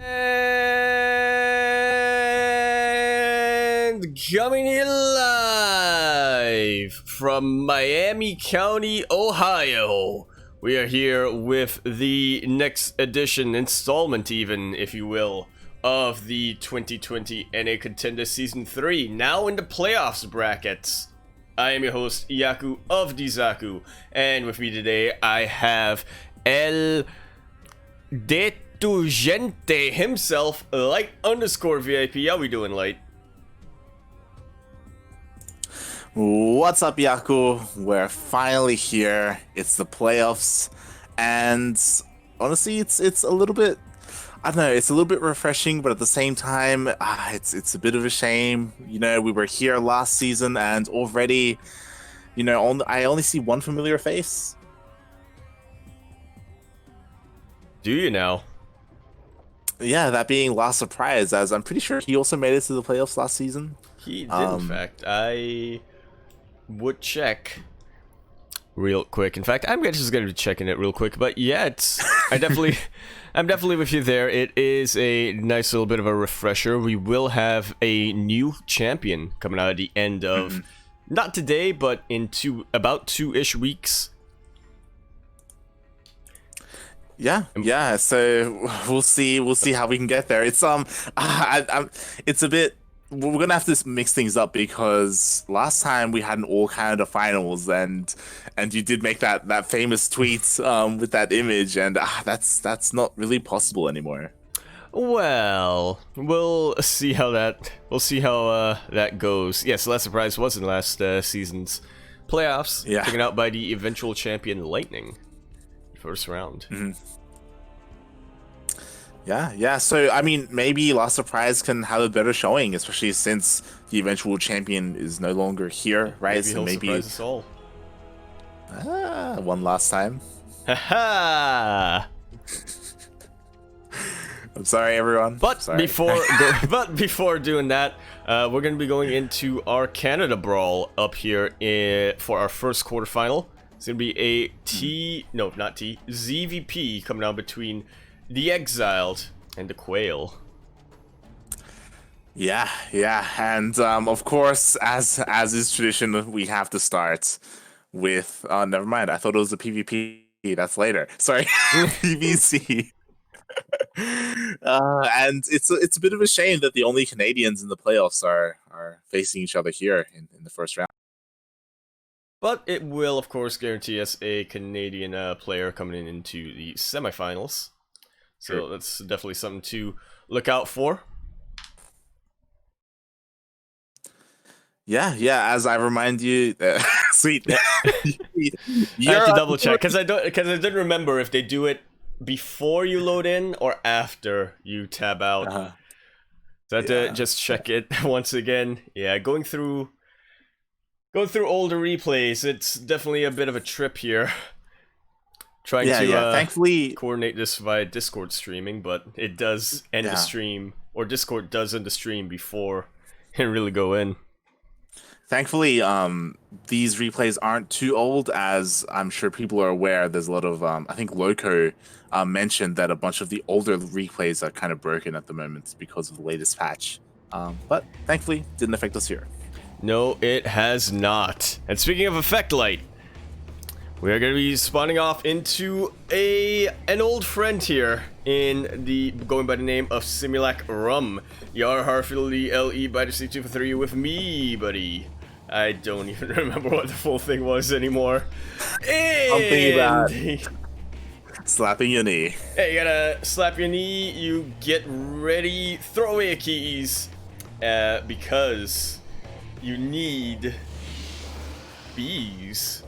And coming in live from Miami County, Ohio, we are here with the next edition, installment even, if you will, of the 2020 NA Contender Season 3, now in the playoffs brackets. I am your host, Yaku of Dizaku, and with me today I have El Detugente himself, Light_VIP. How we doing, Light? What's up, Yaku? We're finally here. It's the playoffs, and honestly, it's a little bit, I don't know, it's a little bit refreshing, but at the same time, it's a bit of a shame. You know, we were here last season, and already, you know, I only see one familiar face. Do you now? Yeah, that being Last Surprise, as I'm pretty sure he also made it to the playoffs last season. He did, in fact. I would check real quick. In fact, I'm just going to be checking it real quick. But yeah, I'm definitely with you there. It is a nice little bit of a refresher. We will have a new champion coming out at the end of, not today, but in about 2-ish weeks. Yeah. So we'll see how we can get there. It's it's a bit. We're gonna have to mix things up because last time we had an All Canada Finals, and you did make that famous tweet with that image, and that's not really possible anymore. Well, we'll see how that goes. Yes, Last Surprise was in last season's playoffs. Yeah. Taken out by the eventual champion Lightning. First round. Yeah. So I mean, maybe Last Surprise can have a better showing, especially since the eventual champion is no longer here, right? Maybe So he'll maybe surprise us all. One last time. Haha. I'm sorry, everyone. But sorry. before doing that, we're gonna be going into our Canada Brawl up here for our first quarterfinal. It's gonna be a ZVP coming out between the eXiled and the Quail. Yeah, and of course, as is tradition, we have to start with. Never mind. I thought it was a PvP. That's later. Sorry, PvC. And it's a bit of a shame that the only Canadians in the playoffs are facing each other here in the first round. But it will, of course, guarantee us a Canadian player coming into the semifinals. So Sure. that's definitely something to look out for. Yeah. As I remind you, sweet. I have to double check because I didn't remember if they do it before you load in or after you tab out. So I have to just check it once again. Yeah, going through older replays, it's definitely a bit of a trip here. Trying to thankfully coordinate this via Discord streaming, but it does end the stream, or Discord does end the stream before it really go in. Thankfully, these replays aren't too old, as I'm sure people are aware. There's a lot of, I think Loco mentioned that a bunch of the older replays are kind of broken at the moment because of the latest patch. But thankfully, didn't affect us here. No, it has not. And speaking of effect light, we are going to be spawning off into an old friend here going by the name of Simulac Rum. Yar Harfiddly LE by the C2 with me, buddy. I don't even remember what the full thing was anymore. Something about slapping your knee. Hey, you gotta slap your knee, you get ready, throw away your keys, because you need bees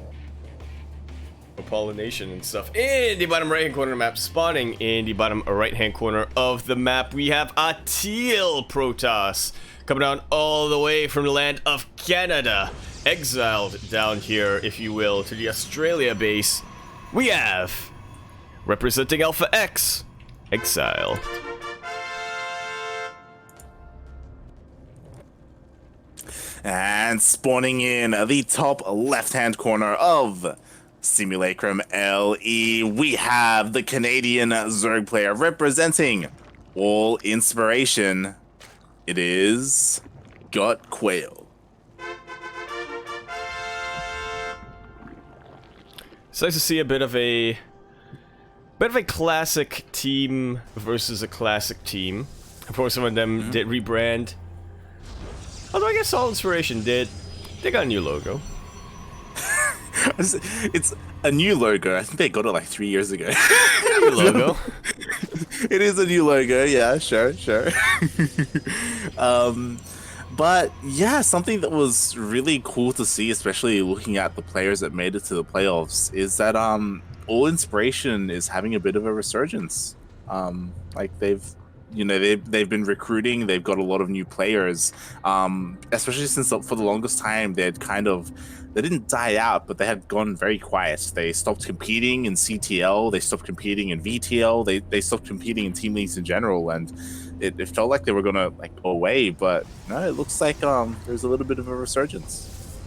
for pollination and stuff. In the bottom right hand corner of the map, spawning in the bottom right hand corner of the map, we have a teal Protoss coming down all the way from the land of Canada, exiled down here, if you will, to the Australia base. We have, representing Alpha X, eXiled. And spawning in the top left-hand corner of Simulacrum LE, we have the Canadian Zerg player representing all inspiration. It is Gotquail. It's nice to see a bit of a classic team versus a classic team. Of course, some of them did rebrand. Although I guess All Inspiration did. They got a new logo. It's a new logo. I think they got it like 3 years ago. New logo. It is a new logo. Yeah, sure. But yeah, something that was really cool to see, especially looking at the players that made it to the playoffs, is that All Inspiration is having a bit of a resurgence. Like they've been recruiting. They've got a lot of new players. Especially since for the longest time they didn't die out, but they had gone very quiet. They stopped competing in CTL. They stopped competing in VTL. They stopped competing in team leagues in general, and it felt like they were gonna like go away. But no, it looks like there's a little bit of a resurgence.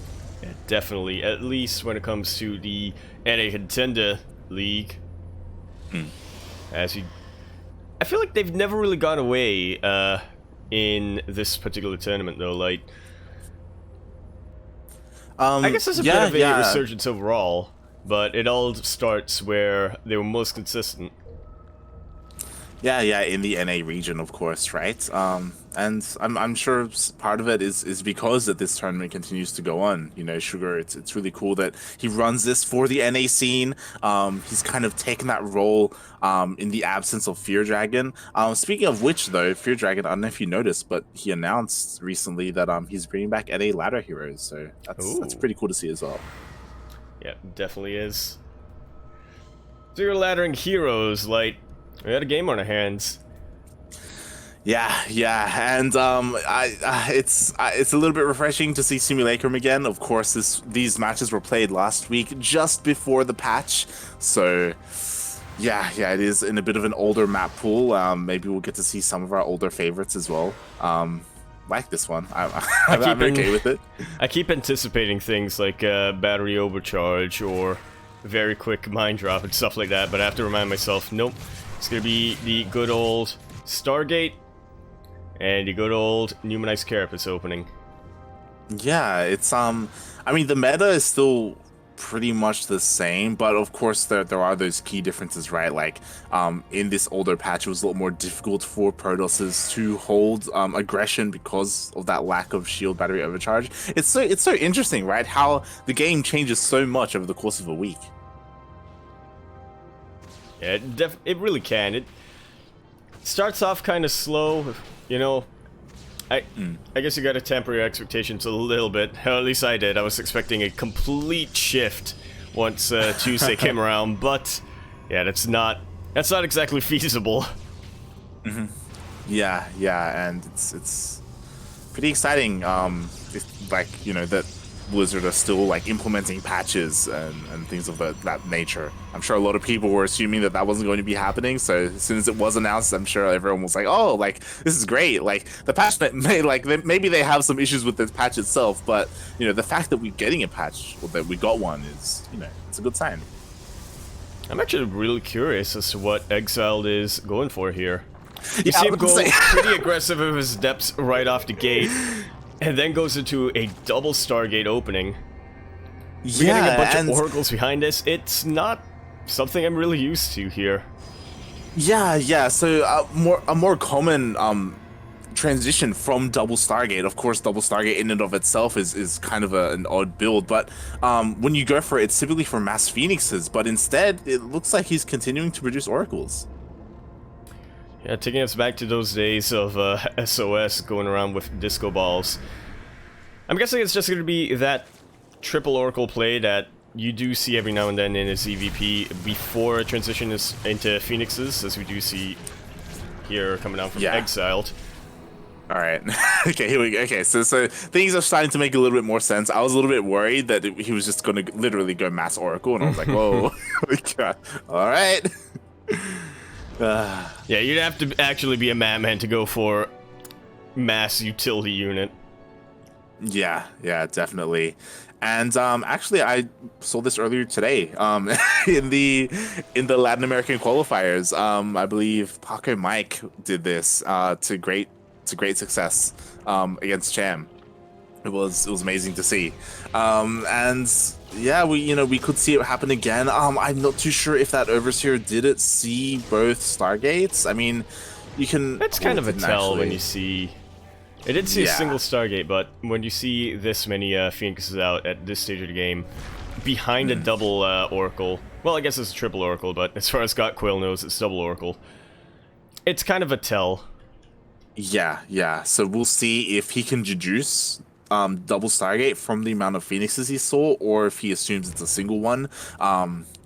Yeah, definitely. At least when it comes to the NA Contender League. I feel like they've never really gone away in this particular tournament, though. Like, I guess there's a bit of a resurgence overall, but it all starts where they were most consistent. Yeah, in the NA region, of course, right? And I'm sure part of it is because that this tournament continues to go on. You know, Sugar, it's really cool that he runs this for the NA scene. He's kind of taken that role in the absence of Fear Dragon. Speaking of which, though, Fear Dragon, I don't know if you noticed, but he announced recently that he's bringing back NA ladder heroes. So that's pretty cool to see as well. Yeah, definitely is. So you're laddering heroes, like, we had a game on our hands. Yeah, and it's a little bit refreshing to see Simulacrum again. Of course, these matches were played last week, just before the patch. So, yeah, it is in a bit of an older map pool. Maybe we'll get to see some of our older favorites as well. Like this one, I'm okay with it. I keep anticipating things like battery overcharge or very quick mind drop and stuff like that, but I have to remind myself, nope. It's gonna be the good old Stargate and the good old Numanized Carapace opening. Yeah, it's I mean the meta is still pretty much the same, but of course there are those key differences, right? Like in this older patch it was a lot more difficult for Protosses to hold aggression because of that lack of shield battery overcharge. It's so interesting, right? How the game changes so much over the course of a week. Yeah, it really can. It starts off kind of slow, you know. I guess you gotta temper your expectations a little bit. Or at least I did. I was expecting a complete shift once Tuesday came around, but yeah, that's not exactly feasible. Yeah, and it's pretty exciting. Like, you know, that Blizzard are still like implementing patches and things of that nature. I'm sure a lot of people were assuming that wasn't going to be happening, so as soon as it was announced, I'm sure everyone was like, oh, like this is great. Like the patch maybe they have some issues with the patch itself, but you know, the fact that we're getting a patch, or that we got one, is, you know, it's a good sign. I'm actually really curious as to what eXiled is going for here. You Yeah, see him go pretty aggressive with his depths right off the gate, and then goes into a double Stargate opening. We're getting a bunch of oracles behind us. It's not something I'm really used to here. Yeah. So a more common transition from double Stargate. Of course, double Stargate in and of itself is kind of an odd build, but when you go for it, it's typically for mass phoenixes. But instead, it looks like he's continuing to produce oracles. Yeah, taking us back to those days of SOS going around with disco balls. I'm guessing it's just going to be that triple oracle play that you do see every now and then in a ZVP before a transition is into phoenixes, as we do see here coming down from eXiled. All right. Okay, here we go. Okay, so things are starting to make a little bit more sense. I was a little bit worried that he was just going to literally go mass oracle, and I was like, whoa. All right. Yeah, you'd have to actually be a madman to go for mass utility unit. Yeah, definitely. And actually, I saw this earlier today in the Latin American qualifiers. I believe Paco Mike did this to great success against Cham. It was amazing to see, and yeah, we could see it happen again. I'm not too sure if that overseer did it see both Stargates. I mean, you can. It's kind of a tell actually, when you see. I did see a single Stargate, but when you see this many Phoenixes out at this stage of the game, behind a double Oracle, well, I guess it's a triple Oracle, but as far as Gotquail knows, it's double Oracle. It's kind of a tell. Yeah. So we'll see if he can deduce double Stargate from the amount of Phoenixes he saw, or if he assumes it's a single one.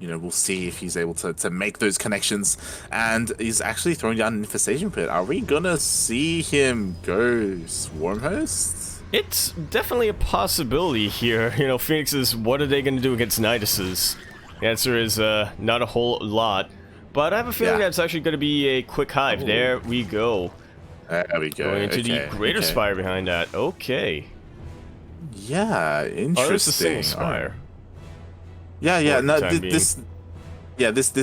We'll see if he's able to make those connections. And he's actually throwing down an infestation pit. Are we gonna see him go Swarm Host? It's definitely a possibility here. Phoenixes, what are they going to do against Niduses? The answer is not a whole lot. But I have a feeling that's actually going to be a quick hive. There we go. There we go. Going into the greater spire behind that. Okay. Yeah, interesting. Oh, it's a single spire. Yeah. No, this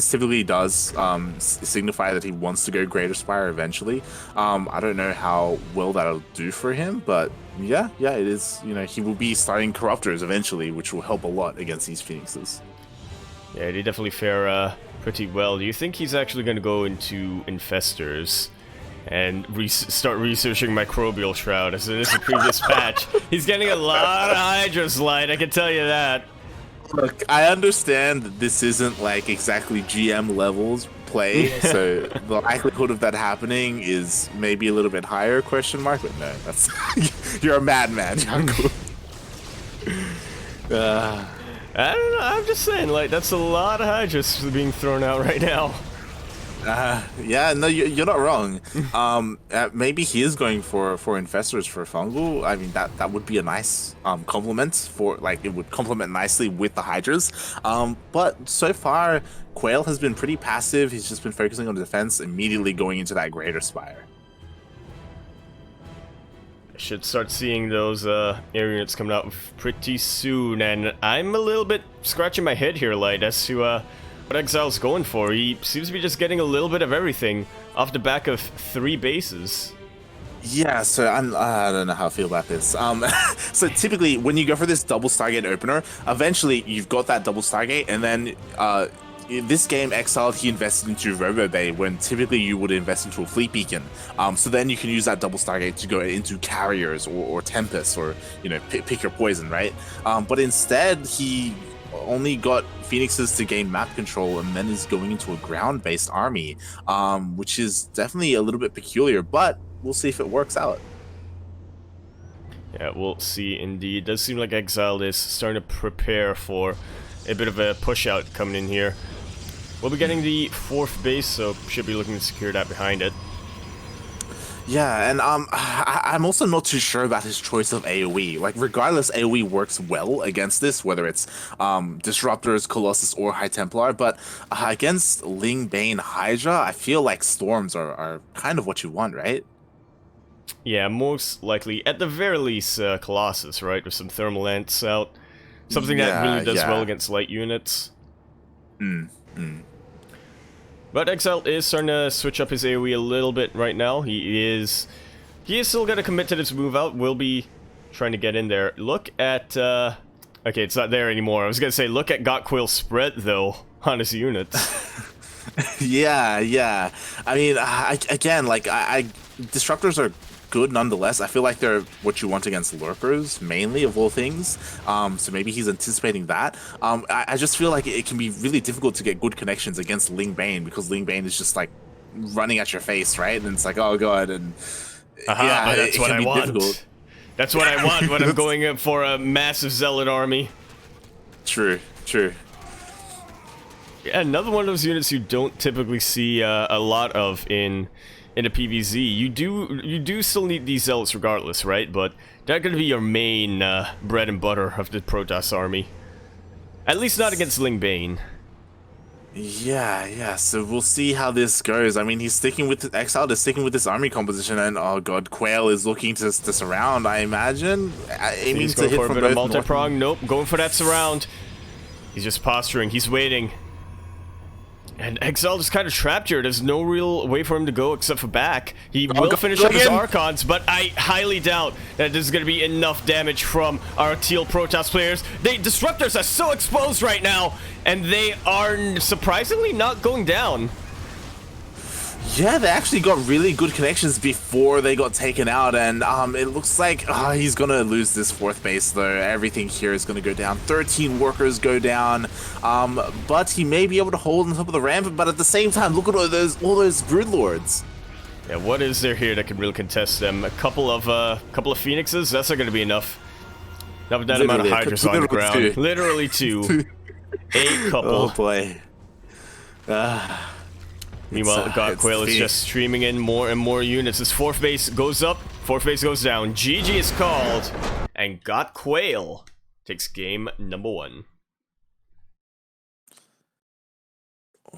typically does signify that he wants to go greater spire eventually. I don't know how well that'll do for him, but yeah, it is. He will be starting Corruptors eventually, which will help a lot against these Phoenixes. Yeah, they definitely fare pretty well. Do you think he's actually going to go into Infestors and start researching Microbial Shroud as it is a previous patch? He's getting a lot of Hydra Light, I can tell you that. Look, I understand that this isn't like exactly GM levels play, so the likelihood of that happening is maybe a little bit higher, question mark, but no, that's you're a madman, Yaku. I don't know, I'm just saying, like, that's a lot of Hydras being thrown out right now. Yeah, no, you're not wrong. Maybe he is going for Infestors for Fungal. I mean, that would be a nice complement for, like, it would complement nicely with the Hydras. But so far, Quail has been pretty passive. He's just been focusing on defense, immediately going into that Greater Spire. I should start seeing those air units coming out pretty soon, and I'm a little bit scratching my head here, Light, as to what eXiled's going for. He seems to be just getting a little bit of everything off the back of 3 bases. Yeah, so I don't know how I feel about this. So typically, when you go for this double Stargate opener, eventually you've got that double Stargate, and then in this game, eXiled, he invested into Robo Bay when typically you would invest into a Fleet Beacon. So then you can use that double Stargate to go into Carriers or Tempest, or pick your poison, right? But instead, he only got Phoenixes to gain map control, and then is going into a ground-based army, which is definitely a little bit peculiar, but we'll see if it works out. Yeah, we'll see indeed. It does seem like eXiled is starting to prepare for a bit of a push-out coming in here. We'll be getting the 4th base, so should be looking to secure that behind it. Yeah, and I'm also not too sure about his choice of AoE. Like, regardless, AoE works well against this, whether it's Disruptors, Colossus, or High Templar, but against Ling Bane Hydra, I feel like Storms are kind of what you want, right? Yeah, most likely. At the very least, Colossus, right? With some Thermal Ants out. Something that really does well against light units. But eXiled is starting to switch up his AoE a little bit right now. He is still going to commit to this move out. Will be trying to get in there. Look at... okay, it's not there anymore. I was going to say, look at Gotquail's spread, though, on his units. Yeah. I mean, again, like, Disruptors are good nonetheless. I feel like they're what you want against Lurkers, mainly, of all things. So maybe he's anticipating that. I just feel like it can be really difficult to get good connections against Ling Bane, because Ling Bane is just like running at your face, right? And it's like, oh god, and yeah, that's what I want. Difficult. That's what I want when I'm going for a massive Zealot army. True. Yeah, another one of those units you don't typically see a lot of in a PvZ. You do still need these Zealots regardless, right? But they're going to be your main bread and butter of the Protoss army. At least not against Ling Bane. Yeah. So we'll see how this goes. I mean, he's sticking with eXiled is sticking with this army composition, and oh god, Quail is looking to surround. I imagine, aiming He's to going hit for a from bit of both north. multi-prong. Nope, going for that surround. He's just posturing. He's waiting. And eXiled is kind of trapped here. There's no real way for him to go except for back. He will finish up his Archons, but I highly doubt that this is going to be enough damage from our Teal Protoss players. Disruptors are so exposed right now, and they are surprisingly not going down. Yeah, they actually got really good connections before they got taken out, and it looks like he's gonna lose this fourth base though. Everything here is gonna go down. 13 workers go down, but he may be able to hold on top of the ramp. But at the same time, look at all those broodlords. Yeah, what is there here that can really contest them? A couple of phoenixes. That's not gonna be enough. Not with that amount of hydras on the ground. Literally two. A couple. Oh boy. Meanwhile, Gotquail is just streaming in more and more units. His fourth base goes up, fourth base goes down. GG is called, and Gotquail takes game number 1.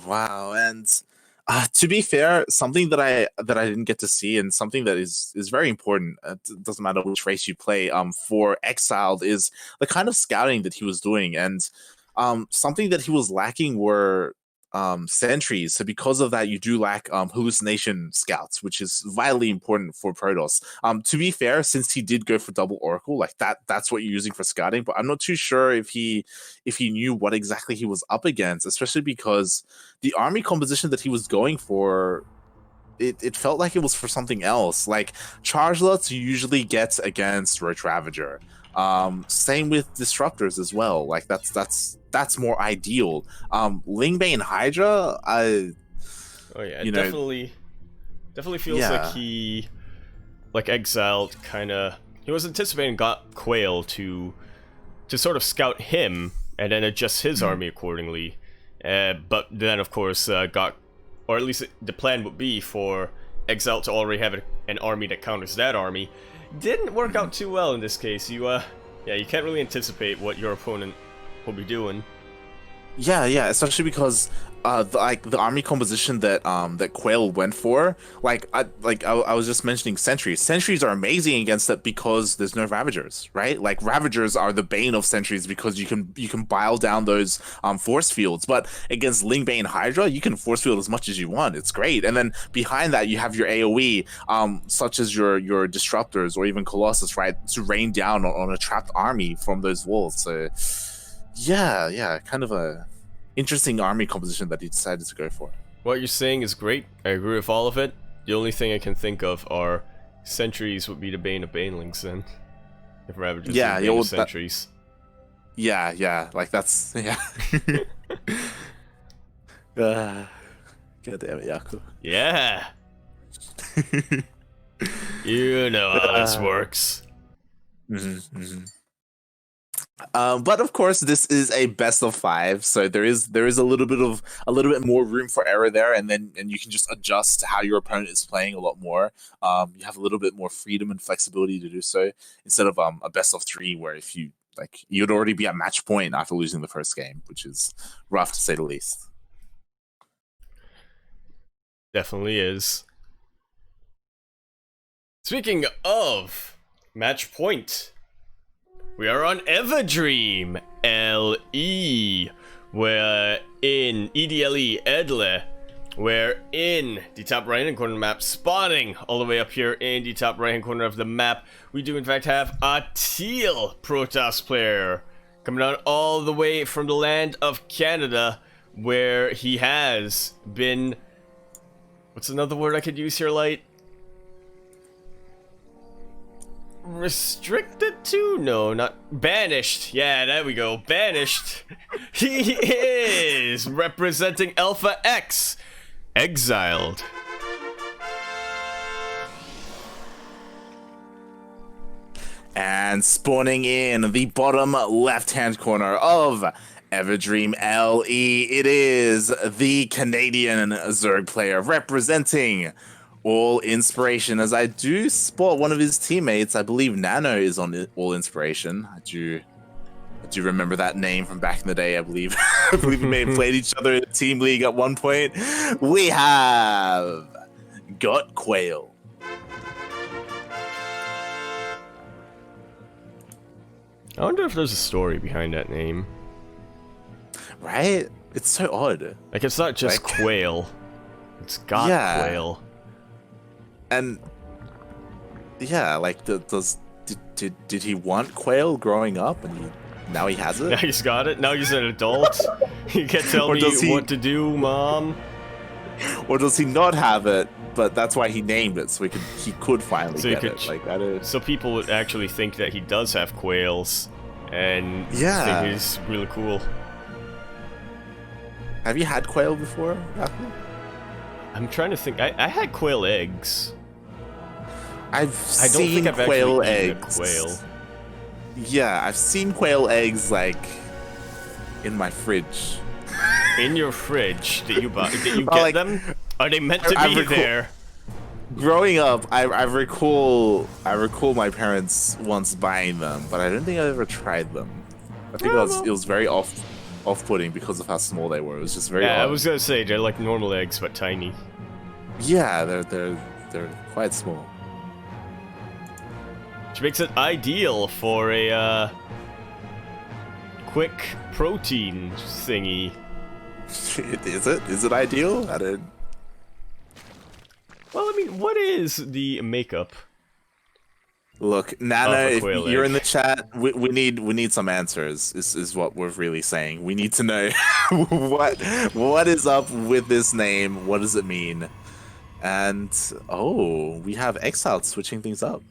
Wow, and to be fair, something that I didn't get to see, and something that is very important. It doesn't matter which race you play. For eXiled is the kind of scouting that he was doing, and something that he was lacking were sentries. So because of that, you do lack hallucination scouts, which is vitally important for Protoss. To be fair, since he did go for double Oracle, like that's what you're using for scouting, but I'm not too sure if he knew what exactly he was up against, especially because the army composition that he was going for, it felt like it was for something else. Like Chargelots usually gets against Roach Ravager. Same with disruptors as well. Like that's more ideal. Lingbane Hydra, oh yeah, it definitely feels like he, like eXiled, kind of, he was anticipating Gotquail to sort of scout him and then adjust his army accordingly. But then of course or at least the plan would be for eXiled to already have an army that counters that army. Didn't work out too well in this case. You can't really anticipate what your opponent will be doing. Yeah, especially because the army composition that Quail went for, I was just mentioning sentries. Sentries are amazing against it because there's no Ravagers, right? Like Ravagers are the bane of sentries because you can bile down those force fields. But against Lingbane Hydra, you can force field as much as you want. It's great. And then behind that, you have your AOE, such as your disruptors or even Colossus, right, to rain down on a trapped army from those walls. So yeah, kind of a interesting army composition that he decided to go for. What you're saying is great. I agree with all of it. The only thing I can think of are sentries would be the bane of banelings then. If Ravagers are the bane of sentries. Yeah, like that's, yeah. God damn it, Yaku. Yeah. You know how this works. But of course, this is a best of 5, so there is a little bit more room for error there, and you can just adjust how your opponent is playing a lot more. You have a little bit more freedom and flexibility to do so instead of a best of 3 where if you'd already be at match point after losing the first game, which is rough to say the least. Definitely is. Speaking of match point, we are on Everdream LE. We're in EDLE Edle. We're in the top right hand corner of the map, spawning all the way up here in the top right hand corner of the map. We do in fact have a Teal Protoss player coming down all the way from the land of Canada, where he has been, what's another word I could use here, Light? Restricted to? No, not banished. Yeah, there we go. Banished. He is representing Alpha X. eXiled. And spawning in the bottom left-hand corner of Everdream LE, it is the Canadian Zerg player representing All Inspiration, as I do spot one of his teammates. I believe Nano is on All Inspiration. I do Do you remember that name from back in the day? I believe I believe we may have played each other in a team league at one point. We have Gotquail. I wonder if there's a story behind that name. Right? It's so odd. Like, it's not just Like- quail. It's Gotquail. And yeah, like did he want quail growing up, and now he has it? Now he's got it. Now he's an adult. You can't tell Or me does he- what to do, Mom. Or does he not have it? But that's why he named it, so he could finally So he get could it. Like that is. So people would actually think that he does have quails, and Yeah. think he's really cool. Have you had quail before? Yaku? I'm trying to think. I had quail eggs. I've I don't seen think I've quail actually eaten a eggs. quail. Yeah, I've seen quail eggs like in my fridge. In your fridge, did you buy? Did you Well, get like, them? Are they meant to I be recall- there? Growing up, I recall my parents once buying them, but I don't think I ever tried them. I think it was very off-putting because of how small they were. It was just very Yeah, I odd. was gonna say they're like normal eggs but tiny. Yeah, they're quite small. Which makes it ideal for a quick protein thingy. Is it? Is it ideal? I don't. Well, I mean, what is the makeup? Look, Nana, Of a if quail you're egg. in the chat, we need some answers. Is what we're really saying. We need to know what is up with this name. What does it mean? And oh, we have eXiled switching things up.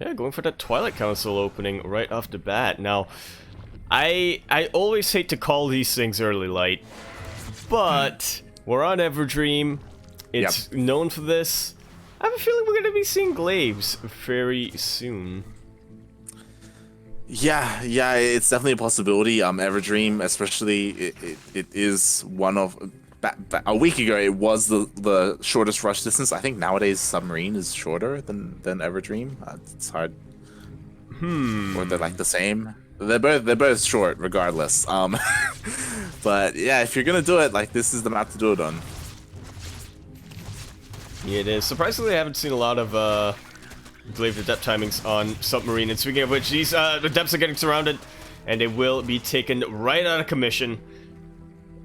Yeah, going for that Twilight Council opening right off the bat. Now, I always hate to call these things early light, but we're on Everdream. It's known for this. I have a feeling we're going to be seeing Glaives very soon. Yeah, it's definitely a possibility. Everdream, especially, it is one of. A week ago, it was the shortest rush distance. I think nowadays Submarine is shorter than Everdream. It's hard. Or they're like the same. They're both short, regardless. But yeah, if you're gonna do it, like this is the map to do it on. Yeah, it is. Surprisingly, I haven't seen a lot of Glaive the depth timings on Submarine. And speaking of which, these the depths are getting surrounded, and they will be taken right out of commission.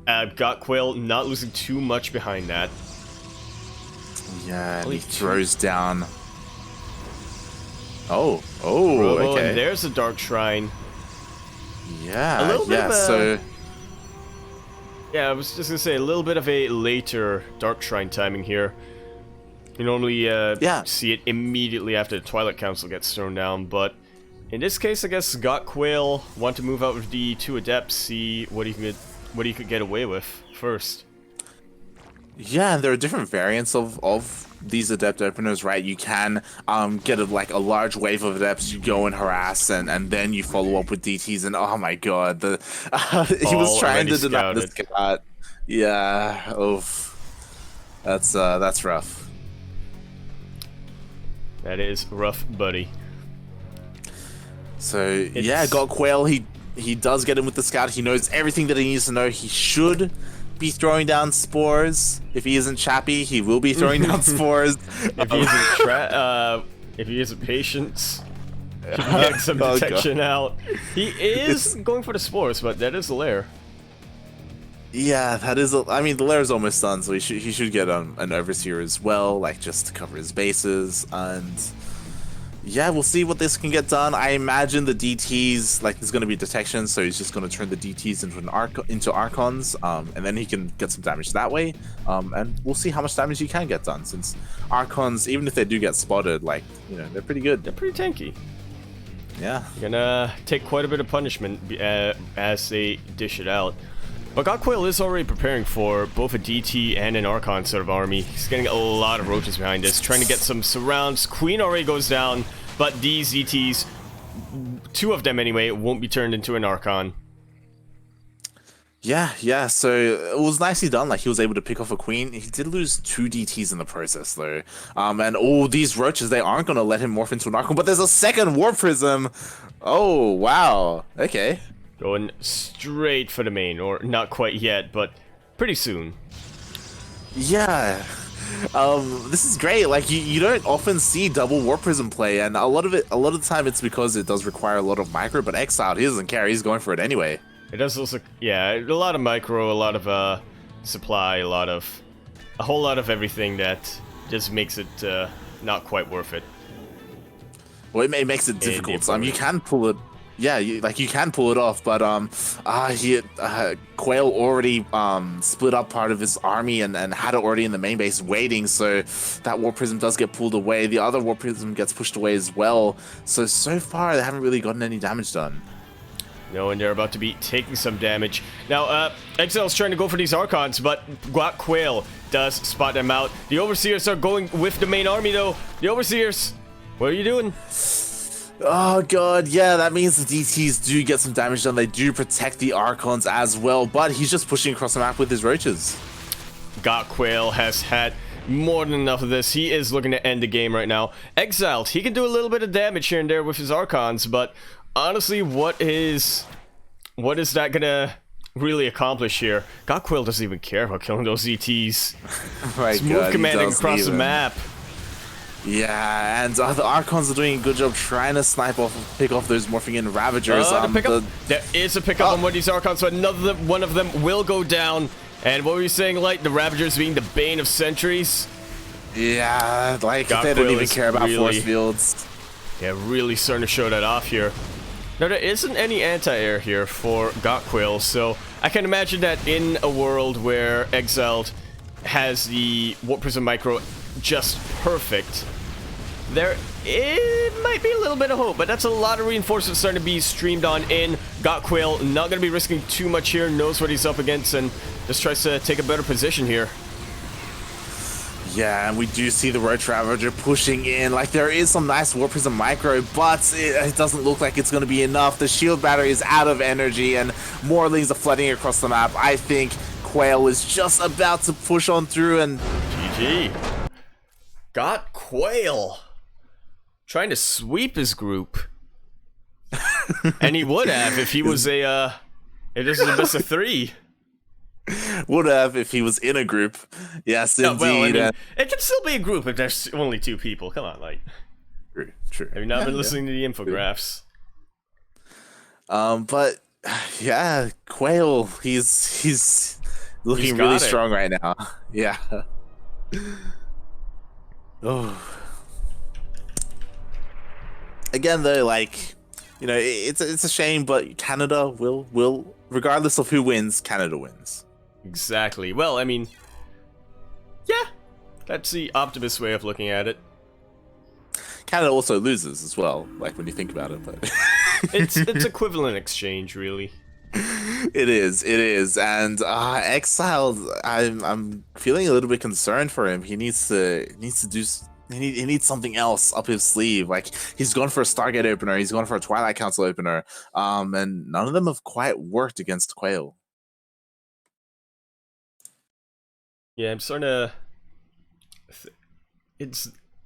Gotquail not losing too much behind that. Yeah, and Only he two. throws down. Oh, Robo, okay. and there's a Dark Shrine. Yeah, A little bit of a- so Yeah, I was just gonna say a little bit of a later Dark Shrine timing here. You normally see it immediately after the Twilight Council gets thrown down, but in this case, I guess Gotquail want to move out with the two Adepts, see what he could get away with first. yeah, and there are different variants of these adept openers, right? You can get a large wave of adepts, you go and harass, and then you follow up with DTs, and oh my god, he was All trying already to deny the scouted. scout. Yeah, that's rough. That is rough, buddy. So yeah, Gotquail, he does get in with the scout. He knows everything that he needs to know. He should be throwing down spores. If he isn't Chappy, he will be throwing down spores. If he isn't Patience, he can get some Oh, God. detection out. He is going for the spores, but that is a lair. Yeah, that is. I mean, the lair is almost done, so he should get an overseer as well, like just to cover his bases. And yeah, we'll see what this can get done. I imagine the DTs, like there's going to be detection, so he's just going to turn the DTs into Archons, and then he can get some damage that way. And we'll see how much damage he can get done, since Archons, even if they do get spotted, like they're pretty good. They're pretty tanky. Yeah. You're gonna take quite a bit of punishment as they dish it out. But Gotquail is already preparing for both a DT and an Archon sort of army. He's getting a lot of roaches behind this, trying to get some surrounds. Queen already goes down, but these DTs, two of them anyway, won't be turned into an Archon. Yeah. So it was nicely done. Like he was able to pick off a queen. He did lose two DTs in the process, though. And all these roaches, they aren't gonna let him morph into an Archon. But there's a second War Prism. Oh wow. Okay. Going straight for the main, or not quite yet, but pretty soon. Yeah. This is great. Like you don't often see double War Prism play, and a lot of the time it's because it does require a lot of micro. But eXiled, he doesn't care. He's going for it anyway. It does also, yeah, a lot of micro, a lot of supply, a whole lot of everything that just makes it not quite worth it. Well, it makes it difficult. You can pull it. Yeah, you can pull it off, but Quail already split up part of his army and had it already in the main base waiting, so that War Prism does get pulled away. The other War Prism gets pushed away as well. So far they haven't really gotten any damage done. No, and they're about to be taking some damage. Now, eXiled's trying to go for these Archons, but Gotquail does spot them out. The Overseers are going with the main army, though. The Overseers, what are you doing? Oh god, yeah, that means the DTs do get some damage done. They do protect the Archons as well, but he's just pushing across the map with his roaches. Gotquail has had more than enough of this. He is looking to end the game right now. eXiled, he can do a little bit of damage here and there with his Archons, but honestly, what is that gonna really accomplish here? Gotquail doesn't even care about killing those ETs. Right, move commanding across the map. Yeah, and the Archons are doing a good job trying to pick off those morphing in Ravagers. There is a pickup on one of these Archons, so one of them will go down. And what were you saying, Light? The Ravagers being the bane of centuries? Yeah, like they don't even care about force fields. Yeah, really starting to show that off here. Now, there isn't any anti-air here for Gotquail, so I can imagine that in a world where eXiled has the Warp Prism Micro just perfect, it might be a little bit of hope, but that's a lot of reinforcements starting to be streamed on in. Gotquail not going to be risking too much here, knows what he's up against, and just tries to take a better position here. Yeah, and we do see the Roach Ravager pushing in. Like, there is some nice War Prism Micro, but it doesn't look like it's going to be enough. The shield battery is out of energy, and Morlings are flooding across the map. I think Quail is just about to push on through, and... GG. Gotquail trying to sweep his group. And he would have if he was if this is a best of 3. Would have if he was in a group. Yes, indeed. Well, I mean, it can still be a group if there's only 2 people. Come on, like. True. Have you not been listening to the infographs? But yeah, Quail, he's looking really strong right now. Yeah. Oh. Again, though, like, you know, it's a shame, but Canada will regardless of who wins, Canada wins. Exactly. Well, I mean, yeah, that's the optimist way of looking at it. Canada also loses as well, like when you think about it, but it's equivalent exchange, really. It is, and eXiled, I'm feeling a little bit concerned for him. He needs something else up his sleeve. Like, he's gone for a Stargate opener, he's gone for a Twilight Council opener, and none of them have quite worked against Quail. Yeah, I'm starting to...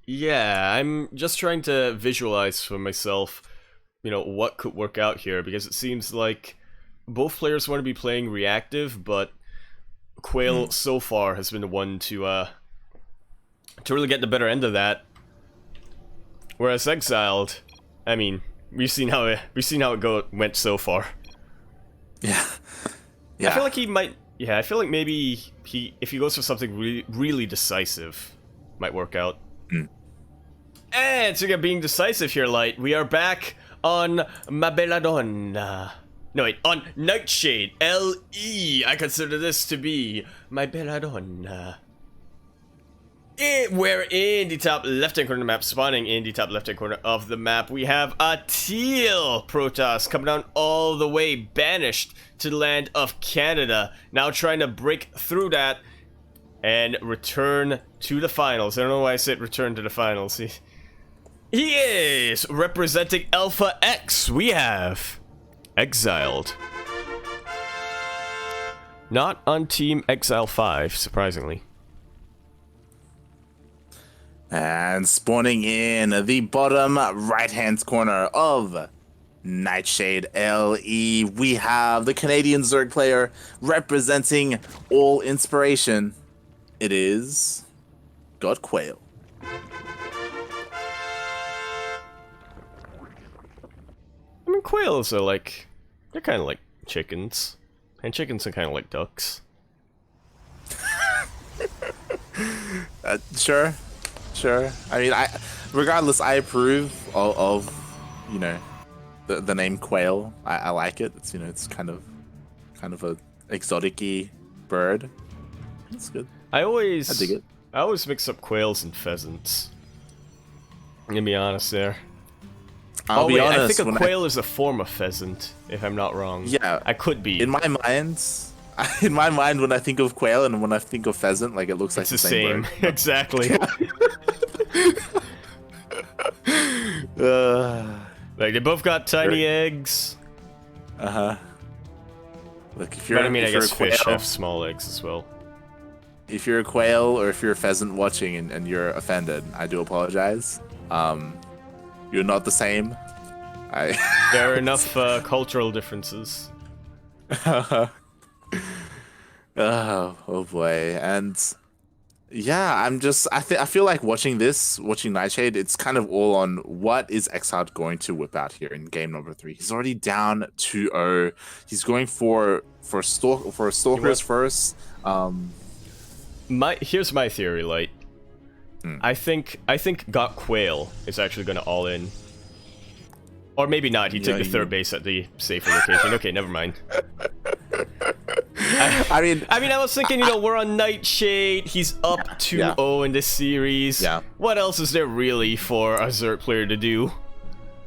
I'm just trying to visualize for myself, you know, what could work out here, because it seems like both players want to be playing reactive, but Quail so far has been the one to really get the better end of that. Whereas eXiled, I mean, we've seen how it went so far. Yeah. I feel like he might. Yeah, I feel like maybe if he goes for something really decisive, might work out. And speaking of being decisive here, Light, we are back on Ma Belladonna. No, wait, on Nightshade. L-E. I consider this to be My Belladonna. We're in the top left-hand corner of the map, spawning in the top left-hand corner of the map. We have a teal Protoss coming down all the way, banished to the land of Canada. Now trying to break through that and return to the finals. I don't know why I said return to the finals. He is representing Alpha X. We have eXiled. Not on Team eXiled 5, surprisingly. And spawning in the bottom right-hand corner of Nightshade LE, we have the Canadian Zerg player representing all inspiration. It is Gotquail. I mean, quails are like, they're kind of like chickens. And chickens are kind of like ducks. Sure. I mean, regardless, I approve of you know, the name quail. I like it. It's, you know, it's kind of a exotic-y bird. It's good. I dig it. I always mix up quails and pheasants. I'm gonna be honest there. I'll be honest, I think a quail is a form of pheasant, if I'm not wrong. Yeah. I could be. In my mind, when I think of quail and when I think of pheasant, like, it looks like it's the same bird. Exactly. Like, they both got tiny eggs. Look, if you're, but I mean, I guess quail, fish have small eggs as well. If you're a quail or if you're a pheasant watching and you're offended, I do apologize. You're not the same. There are enough cultural differences. Oh boy. And yeah, I feel like watching Nightshade, it's kind of all on what is eXiled going to whip out here in game number 3. He's already down 2-0. He's going for stalkers first. Here's my theory, Light. I think Gotquail is actually going to all in. Or maybe not. He took the third base at the safer location. Okay, never mind. I mean, I was thinking, you know, we're on Nightshade. He's up 2-0 in this series. Yeah. What else is there really for a Zerg player to do?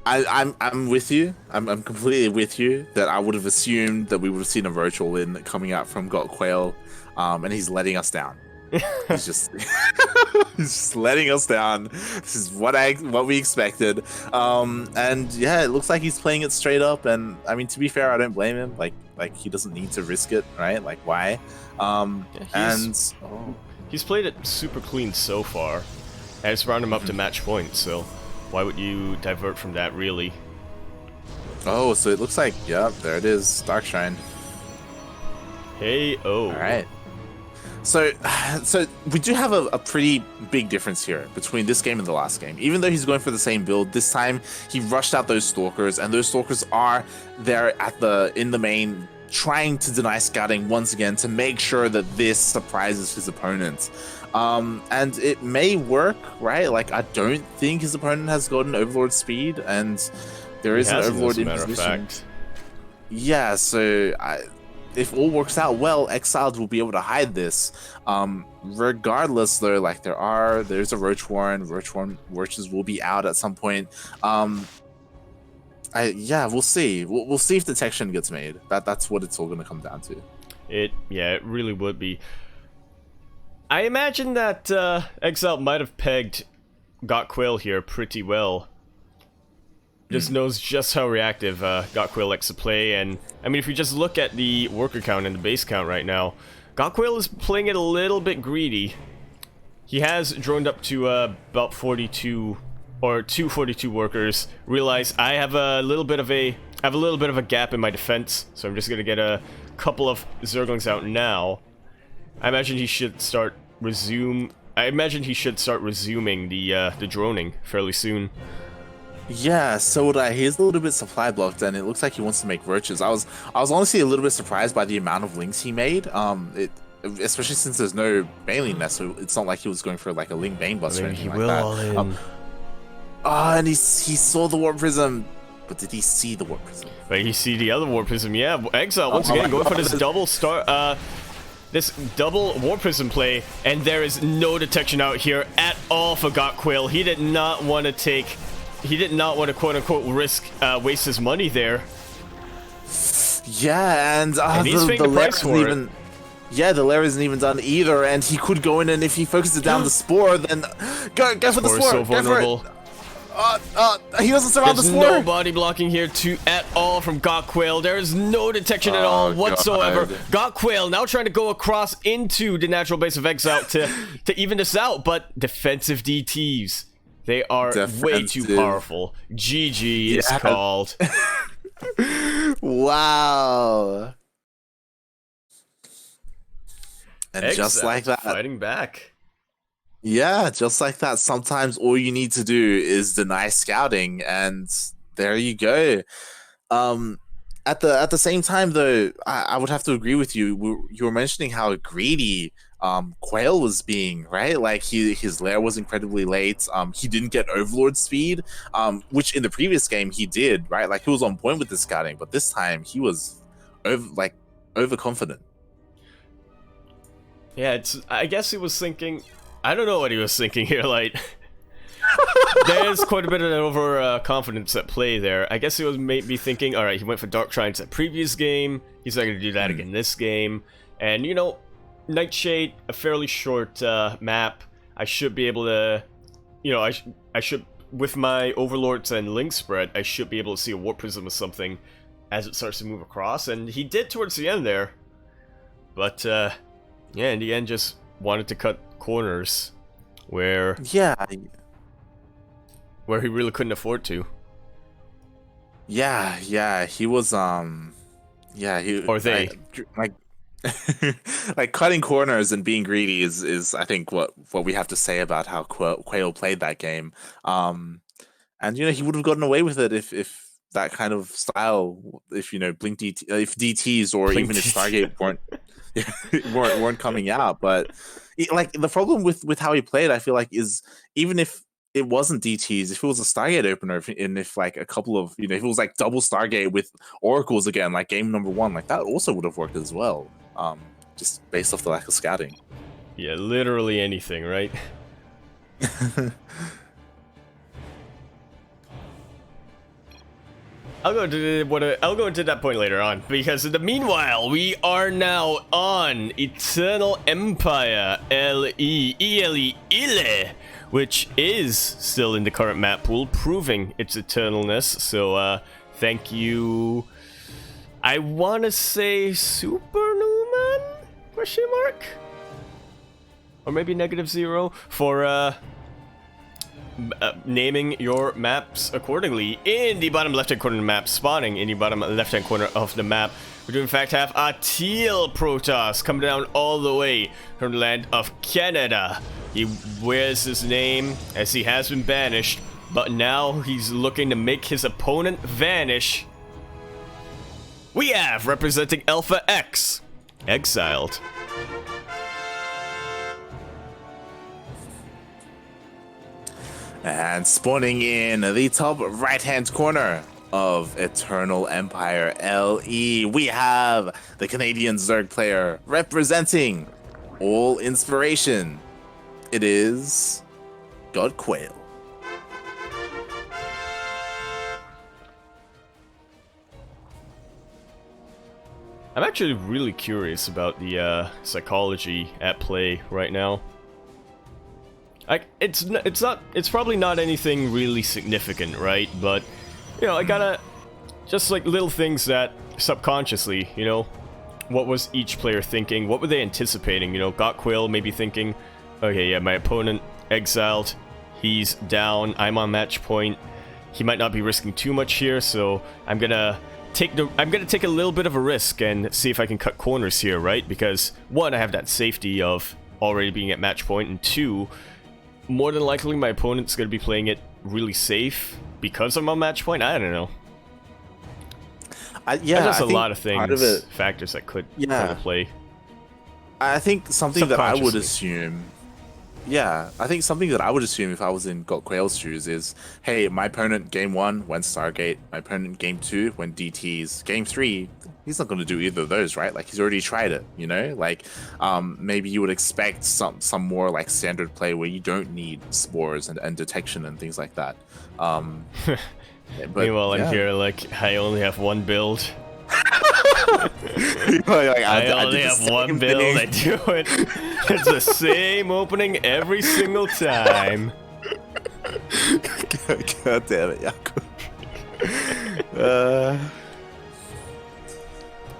I'm with you. I'm completely with you that I would have assumed that we would have seen a virtual win coming out from Gotquail, and he's letting us down. He's just letting us down. This is what we expected. And yeah, it looks like he's playing it straight up. And I mean, to be fair, I don't blame him. Like he doesn't need to risk it, right? Like, why? He's played it super clean so far, and it's brought him up to match point. So why would you divert from that, really? Oh, so it looks like, yeah, there it is, Darkshine. Hey, oh. All right. So we do have a pretty big difference here between this game and the last game. Even though he's going for the same build, this time he rushed out those stalkers, and those stalkers are there in the main, trying to deny scouting once again to make sure that this surprises his opponent. And it may work, right? Like, I don't think his opponent has gotten Overlord speed, and there is an Overlord in position. Yeah, so if all works out well, eXiled will be able to hide this. Regardless, though, like, there's a Roach Warren. Roaches will be out at some point. We'll see. We'll see if detection gets made. That's what it's all going to come down to. It really would be. I imagine that eXiled might have pegged Gotquail here pretty well. Just knows just how reactive Gotquail likes to play, and I mean, if you just look at the worker count and the base count right now, Gotquail is playing it a little bit greedy. He has droned up to about 42 or 242 workers. Realize I have a little bit of a gap in my defense, so I'm just gonna get a couple of Zerglings out now. I imagine he should start resuming the droning fairly soon. Yeah, so would I. He's a little bit supply blocked, and it looks like he wants to make roaches. I was honestly a little bit surprised by the amount of links he made. Especially since there's no Baneling nest, so it's not like he was going for like a link Bane bust or anything like that. And he saw the Warp Prism, but did he see the Warp Prism? But he see the other Warp Prism, yeah. eXiled once again going for this double Warp Prism play, and there is no detection out here at all for Gotquail. He did not want to quote-unquote risk waste his money there. Yeah, and he's paying the price for it. Yeah, the lair isn't even done either, and he could go in, and if he focuses down the Spore, then go for the Spore. So vulnerable. He doesn't surround There's the spore. no body blocking here at all from Gotquail. There is no detection at all whatsoever. Gotquail now trying to go across into the natural base of eXiled to even this out, but defensive DTs. They are way too powerful. GG is called. Wow. And eXiled just like that, fighting back. Yeah, just like that. Sometimes all you need to do is deny scouting, and there you go. At the same time, though, I would have to agree with you. You were mentioning how greedy Quail was being, right? Like his lair was incredibly late. He didn't get Overlord speed, which in the previous game he did, right? Like he was on point with the scouting, but this time he was overconfident. Yeah, I guess he was thinking. I don't know what he was thinking here, like. There's quite a bit of overconfidence at play there. I guess he was maybe thinking, alright, he went for Dark Trines at previous game, he's not going to do that again this game. And, you know, Nightshade, a fairly short map, I should be able to, you know, I should, with my Overlords and Link spread, I should be able to see a Warp Prism or something as it starts to move across, and he did towards the end there. But, yeah, in the end, just wanted to cut corners where he really couldn't afford to. Yeah, he was he or they like like cutting corners and being greedy is I think what we have to say about how Quail played that game. And you know, he would have gotten away with it if that kind of style, if you know, Blink DT, if DTs or Blink even if Stargate weren't coming out. But like the problem with how he played, I feel like, is even if it wasn't DTs, if it was a Stargate opener, and if like a couple of, you know, if it was like double Stargate with Oracles again, like game number 1, like that also would have worked as well. Just based off the lack of scouting. Yeah, literally anything, right? I'll go into that point later on, because in the meanwhile, we are now on Eternal Empire Ile, which is still in the current map pool, proving its eternalness. So, thank you. I want to say Super Newman? Question mark? Or maybe -0 for naming your maps accordingly. In the bottom left-hand corner of the map, spawning in the bottom left-hand corner of the map, we do in fact have a teal Protoss coming down all the way from the land of Canada. He wears his name as he has been banished, but now he's looking to make his opponent vanish. We have, representing Alpha X, eXiled. And spawning in the top right-hand corner of Eternal Empire LE, we have the Canadian Zerg player representing All Inspiration. It is Gotquail. I'm actually really curious about the psychology at play right now. It's probably not anything really significant, right? But, you know, I gotta, just like little things that subconsciously, you know, what was each player thinking? What were they anticipating? You know, Gotquail maybe thinking, okay, yeah, my opponent eXiled, he's down, I'm on match point, he might not be risking too much here, so I'm gonna take a little bit of a risk and see if I can cut corners here, right? Because one, I have that safety of already being at match point, and two, more than likely my opponent's gonna be playing it really safe because I'm on match point. I don't know. There's a lot of things, factors that could come into play. I think something that I would assume, I think something that I would assume if I was in Gotquail's shoes is, hey, my opponent game 1 went Stargate, my opponent game 2 went DTs, game 3, he's not going to do either of those, right? Like, he's already tried it, you know? Like, maybe you would expect some more, like, standard play where you don't need spores and detection and things like that. But, meanwhile, I'm here, like, I only have one build. I only have one build, I do it. It's the same opening every single time. God damn it, Yaku.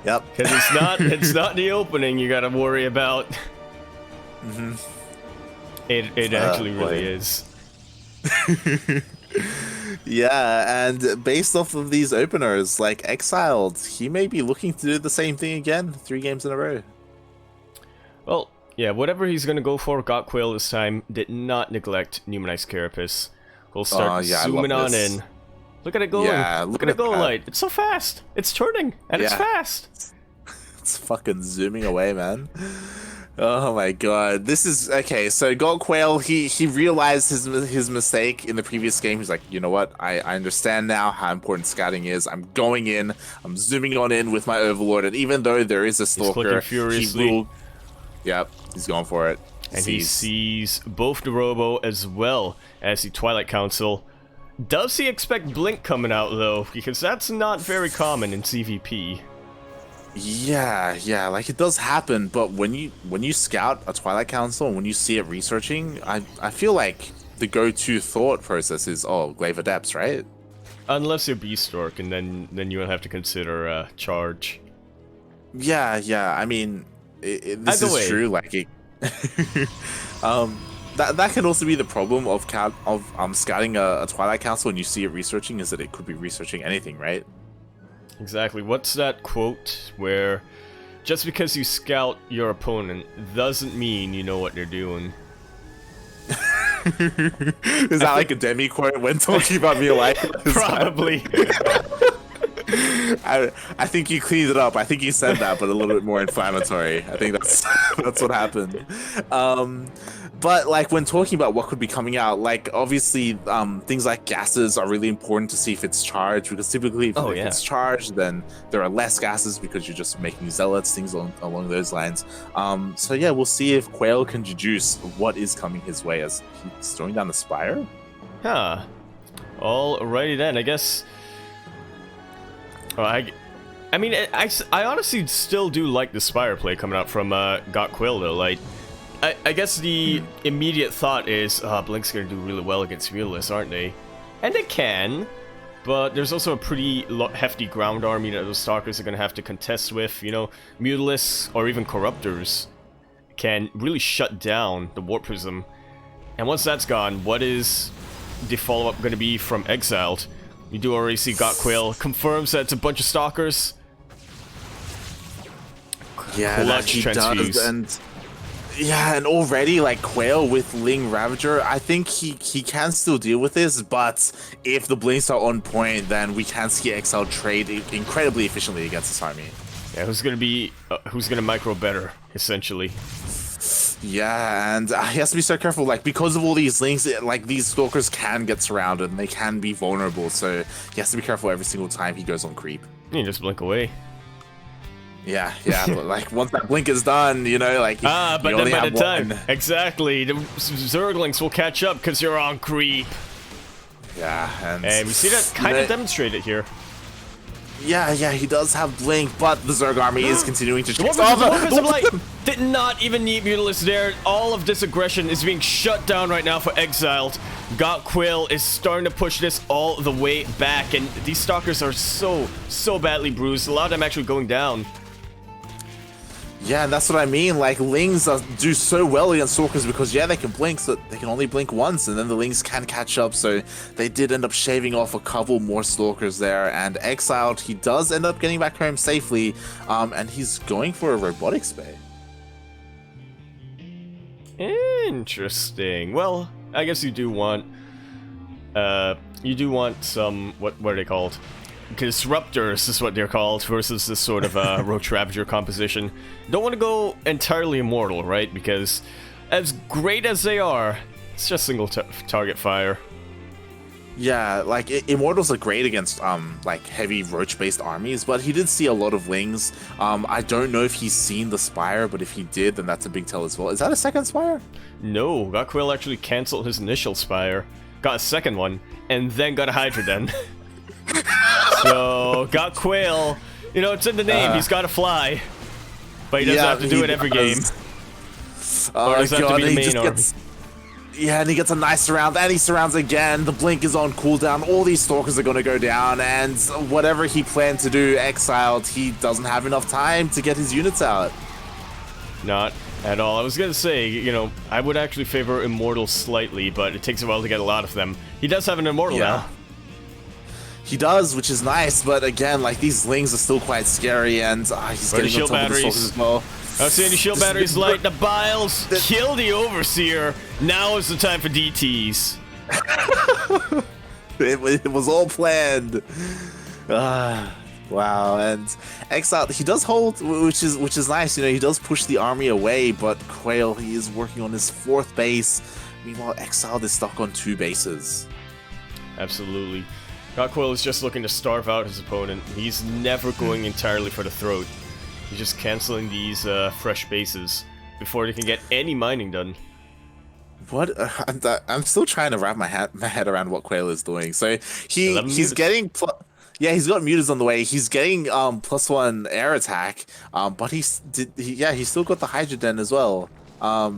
Yep. Because it's not the opening you gotta worry about. It actually really is. Yeah, and based off of these openers, like eXiled, he may be looking to do the same thing again, 3 games in a row. Well, yeah, whatever he's gonna go for, Gotquail this time did not neglect Numanized Carapace. We'll start zooming on in. Look at it going. Yeah, look at it go, Light. It's so fast. It's turning, and it's fast. It's fucking zooming away, man. Oh my god. This is okay, so Gotquail, he realized his mistake in the previous game. He's like, you know what? I understand now how important scouting is. I'm going in, I'm zooming on in with my Overlord, and even though there is a Stalker, he will. Yep, he's going for it. And he sees both the Robo as well as the Twilight Council. Does he expect Blink coming out though? Because that's not very common in CVP. Yeah, like it does happen, but when you scout a Twilight Council and when you see it researching, I feel like the go-to thought process is, oh, Glaive Adepts, right? Unless you're Beastork, and then you will have to consider charge. Yeah, I mean, this is true. Like, it, that can also be the problem of scouting a Twilight Council and you see it researching, is that it could be researching anything, right? Exactly. What's that quote where just because you scout your opponent doesn't mean you know what they're doing? Is that like a demi quote when talking about real life? Probably. I think you cleaned it up. I think you said that, but a little bit more inflammatory. I think that's what happened. But like when talking about what could be coming out, like obviously things like gases are really important to see if it's charged, because typically if it's charged, then there are less gases because you're just making zealots, things along those lines. So yeah, we'll see if Quail can deduce what is coming his way as he's throwing down the Spire. Huh. Alrighty then, I guess. I mean, I honestly still do like the Spire play coming out from Gotquail though. Like, I guess the immediate thought is, Blink's gonna do really well against Mutalisk, aren't they? And they can, but there's also a pretty hefty ground army that those Stalkers are gonna have to contest with. You know, Mutalisks or even Corruptors can really shut down the Warp Prism. And once that's gone, what is the follow-up gonna be from eXiled? You do already see Gotquail confirms that it's a bunch of Stalkers. Yeah, that he does, and already like Quail with Ling Ravager, I think he can still deal with this, but if the Blinks are on point, then we can see eXiled trade incredibly efficiently against this army. Yeah, who's gonna micro better, essentially. Yeah, and he has to be so careful, like, because of all these links, like, these Stalkers can get surrounded, and they can be vulnerable, so he has to be careful every single time he goes on creep. You can just blink away. Yeah, but, like, once that blink is done, you know, like, but then by the time, exactly, the Zerglings will catch up because you're on creep. Yeah, and we see that kind of demonstrated here. Yeah, he does have Blink, but the Zerg army is continuing to chase off. Did not even need Mutalisk there. All of this aggression is being shut down right now for eXiled. Gotquail is starting to push this all the way back, and these Stalkers are so badly bruised. A lot of them actually going down. Yeah, and that's what I mean. Like, Lings do so well against Stalkers because, yeah, they can blink, so they can only blink once, and then the Lings can catch up, so they did end up shaving off a couple more Stalkers there, and eXiled, he does end up getting back home safely, and he's going for a Robotics Bay. Interesting. Well, I guess you do want some, what are they called? Disruptors is what they're called, versus this sort of Roach Ravager composition. Don't want to go entirely immortal, right? Because as great as they are, it's just single target fire. Yeah, like Immortals are great against like heavy Roach-based armies, but he did see a lot of Lings. I don't know if he's seen the Spire, but if he did, then that's a big tell as well. Is that a second Spire? No, Gotquail actually canceled his initial Spire, got a second one, and then got a Hydra then. So, Gotquail, you know, it's in the name, he's got to fly. But he doesn't have to do it every game. Oh, or does that have to be the main army? Yeah, and he gets a nice surround, and he surrounds again. The blink is on cooldown. All these stalkers are going to go down, and whatever he planned to do, eXiled, he doesn't have enough time to get his units out. Not at all. I was gonna say, you know, I would actually favor Immortal slightly, but it takes a while to get a lot of them. He does have an Immortal now. He does, which is nice, but again, like, these Lings are still quite scary, and he's getting shield on top of the batteries as well. I see any shield batteries light. The Biles kill the Overseer. Now is the time for DTs. It was all planned. Wow, and eXiled, he does hold, which is nice. You know, he does push the army away, but Quail, he is working on his 4th base. Meanwhile, eXiled is stuck on 2 bases. Absolutely. Gotquail is just looking to starve out his opponent. He's never going entirely for the throat. He's just canceling these fresh bases before they can get any mining done. What? I'm still trying to wrap my head around what Quail is doing. So he's getting... Yeah, he's got mutas on the way. He's getting +1 air attack, but he's still got the Hydra Den as well. I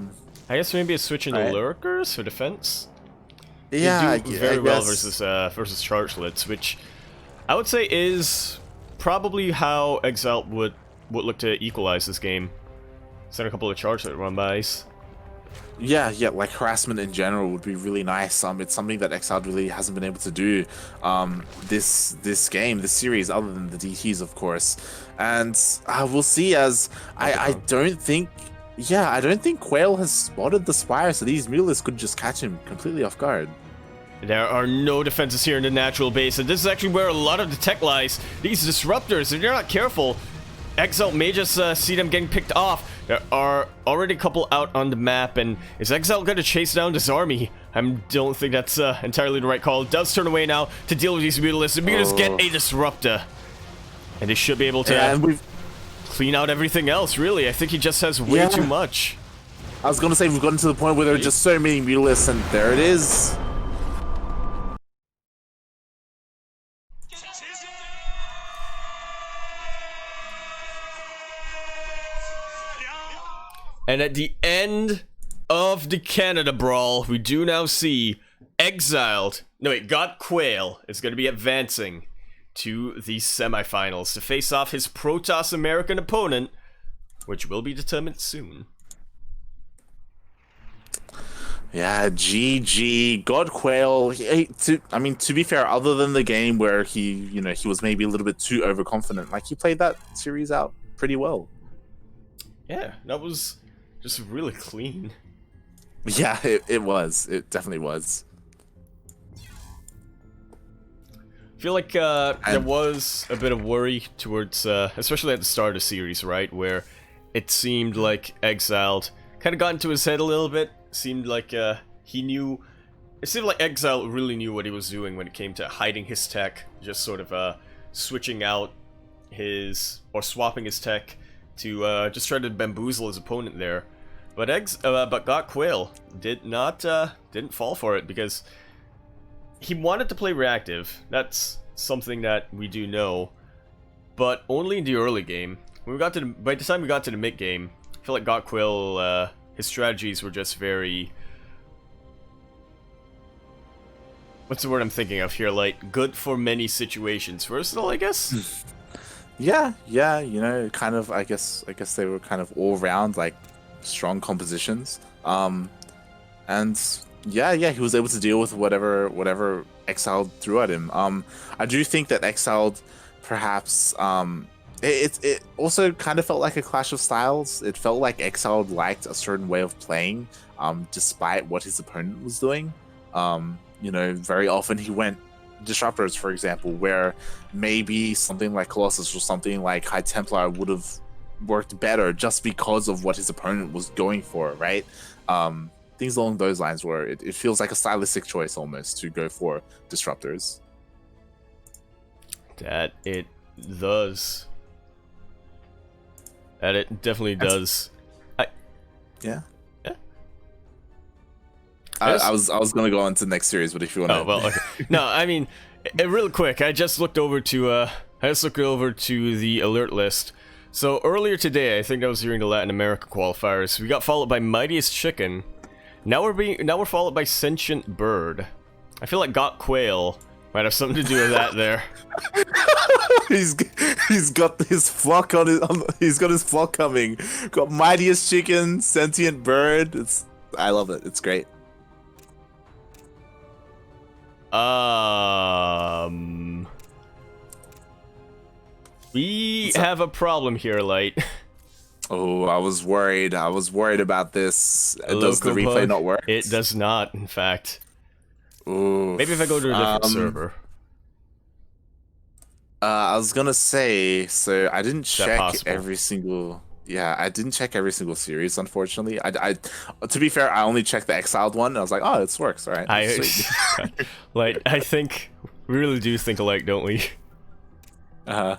guess maybe a switch into lurkers for defense. Yeah, they do very well versus chargelets, which I would say is probably how eXiled would look to equalize this game. Send a couple of chargelet run-bys. Yeah, like harassment in general would be really nice. It's something that eXiled really hasn't been able to do this series, other than the DTs, of course. And we'll see. As I don't think Quail has spotted the Spire, so these Mutalists could just catch him completely off guard. There are no defenses here in the natural base, and this is actually where a lot of the tech lies. These disruptors, if you're not careful, eXiled may just see them getting picked off. There are already a couple out on the map, and is eXiled going to chase down this army? I don't think that's entirely the right call. It does turn away now to deal with these Mutalists. The Mutalists get a disruptor, and they should be able to clean out everything else, really. I think he just has way too much. I was going to say, we've gotten to the point where there are just so many Mutalists, and there it is. And at the end of the Canada Brawl, we do now see Gotquail is going to be advancing to the semifinals to face off his Protoss American opponent, which will be determined soon. Yeah, GG. Gotquail, to be fair, other than the game where he was maybe a little bit too overconfident, like, he played that series out pretty well. Yeah, that was just really clean. Yeah, it was. It definitely was. I feel like there was a bit of worry towards, especially at the start of the series, right? Where it seemed like eXiled kind of got into his head a little bit. Seemed like he knew... It seemed like eXiled really knew what he was doing when it came to hiding his tech. Just sort of switching out his... or swapping his tech to just try to bamboozle his opponent there. But Gotquail didn't fall for it, because he wanted to play reactive. That's something that we do know, but only in the early game. When we got to by the time we got to the mid game, I feel like Gotquail, his strategies were just very... What's the word I'm thinking of here? Like, good for many situations. Versatile, I guess? Yeah, you know, kind of, I guess they were kind of all round, like, strong compositions. And yeah, he was able to deal with whatever eXiled threw at him. I do think that eXiled perhaps it also kind of felt like a clash of styles. It felt like eXiled liked a certain way of playing, despite what his opponent was doing. You know, very often he went disruptors, for example, where maybe something like Colossus or something like High Templar would have worked better just because of what his opponent was going for, right? Things along those lines, where it feels like a stylistic choice almost to go for disruptors. That it does. That it definitely does. Yeah. I was gonna go on to the next series, but if you want to... Oh, well, okay. No, I mean, real quick, I just looked over to the alert list. So earlier today, I think that was during the Latin America qualifiers, we got followed by Mightiest Chicken, Now we're followed by Sentient Bird. I feel like Gotquail might have something to do with that there. he's got his flock he's got his flock coming. Got Mightiest Chicken, Sentient Bird. I love it. It's great. We have a problem here, Light. Oh, I was worried. I was worried about this. Does the replay bug? not work? It does not, in fact. Ooh. Maybe if I go to a different server. I was gonna say, so I didn't check possible? every single. Yeah, I didn't check every single series, unfortunately. To be fair, I only checked the eXiled one. And I was like, oh, it works, all right. Like, I think we really do think alike, don't we? None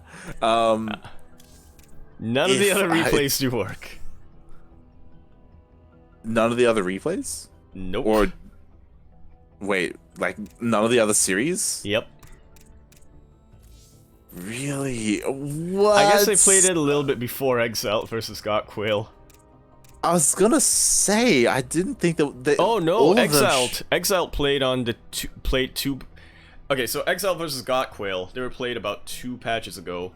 of the other replays do work. None of the other replays? Nope. Or wait, like none of the other series? Yep. Really? What? I guess they played it a little bit before eXiled versus Gotquail. I was gonna say I didn't think that. Oh no, eXiled played on the two. Okay, so eXiled versus Gotquail, they were played about 2 patches ago.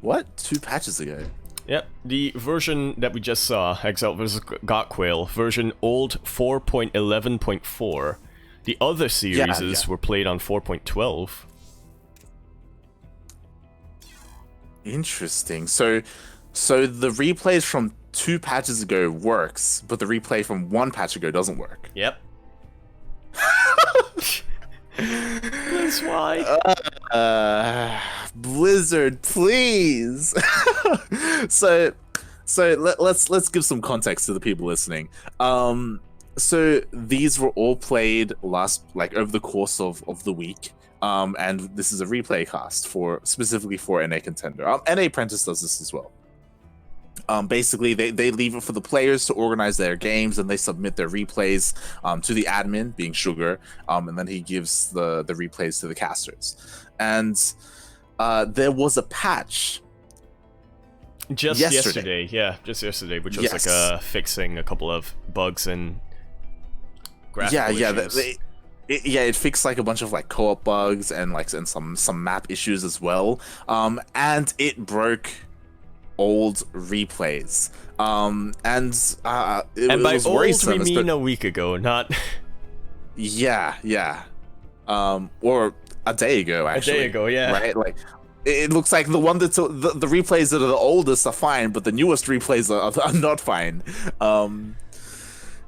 What? 2 patches ago? Yep, the version that we just saw, eXiled versus Gotquail, version old 4.11.4. The other series were played on 4.12. Interesting. So the replays from 2 patches ago works, but the replay from 1 patch ago doesn't work. Yep. That's why. Blizzard, please. so let's give some context to the people listening. So these were all played over the course of the week. And this is a replay cast specifically for NA Contender. NA Apprentice does this as well. Basically, they leave it for the players to organize their games, and they submit their replays to the admin, being Sugar, and then he gives the replays to the casters. And there was a patch just yesterday, just yesterday, which was like fixing a couple of bugs and graphical issues. It fixed like a bunch of like co-op bugs and some map issues as well. And it broke old replays. And by was old worrisome, we mean a week ago, not or a day ago, actually. A day ago, yeah. Right? Like it looks like the one that's the replays that are the oldest are fine, but the newest replays are not fine.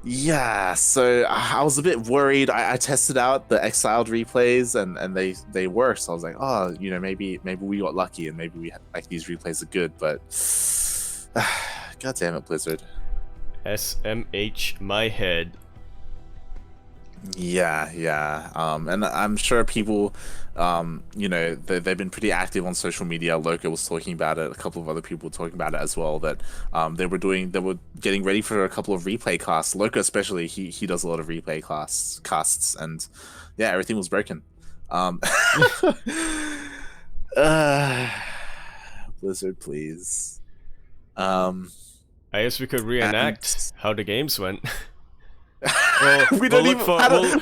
Yeah, so I was a bit worried. I tested out the eXiled replays and they worked. So I was like, oh, maybe we got lucky and maybe we had, like, these replays are good, but god damn it, Blizzard. SMH my head. Yeah. And I'm sure people, they've been pretty active on social media. Loco was talking about it. A couple of other people were talking about it as well. That they were getting ready for a couple of replay casts. Loco especially, he does a lot of replay casts, and yeah, everything was broken. Blizzard, please. I guess we could reenact how the games went. Well, we don't even.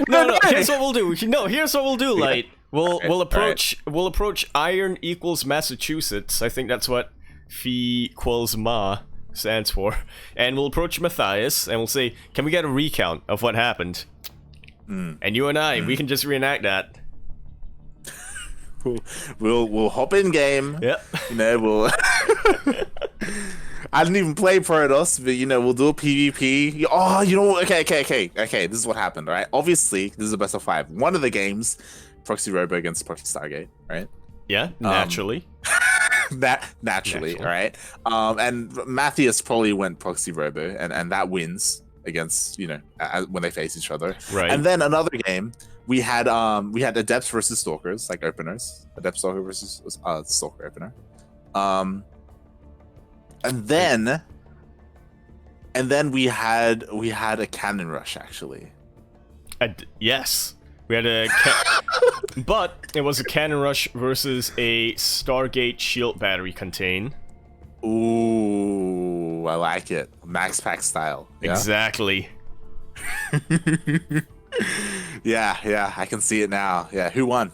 No. Here's what we'll do. Here's what we'll do. Light. We'll approach Iron equals Massachusetts. I think that's what Phi Quills Ma stands for. And we'll approach Matthias and we'll say, "Can we get a recount of what happened?" And you and I, we can just reenact that. We'll hop in game. Yep. We'll. I didn't even play Protoss, but we'll do a PvP. Oh, okay. This is what happened, all right? Obviously, this is a best of 5. One of the games, Proxy Robo against Proxy Stargate, right? Yeah, naturally. Naturally, all right? And Matthias probably went Proxy Robo, and that wins against, when they face each other. Right. And then another game, we had Adepts versus Stalkers, like openers. Adept Stalker versus Stalker opener. And then we had a cannon rush, actually. Yes, we had but it was a cannon rush versus a Stargate shield battery contain. Ooh, I like it. Max Pack style. Yeah? Exactly. Yeah, I can see it now. Yeah, who won?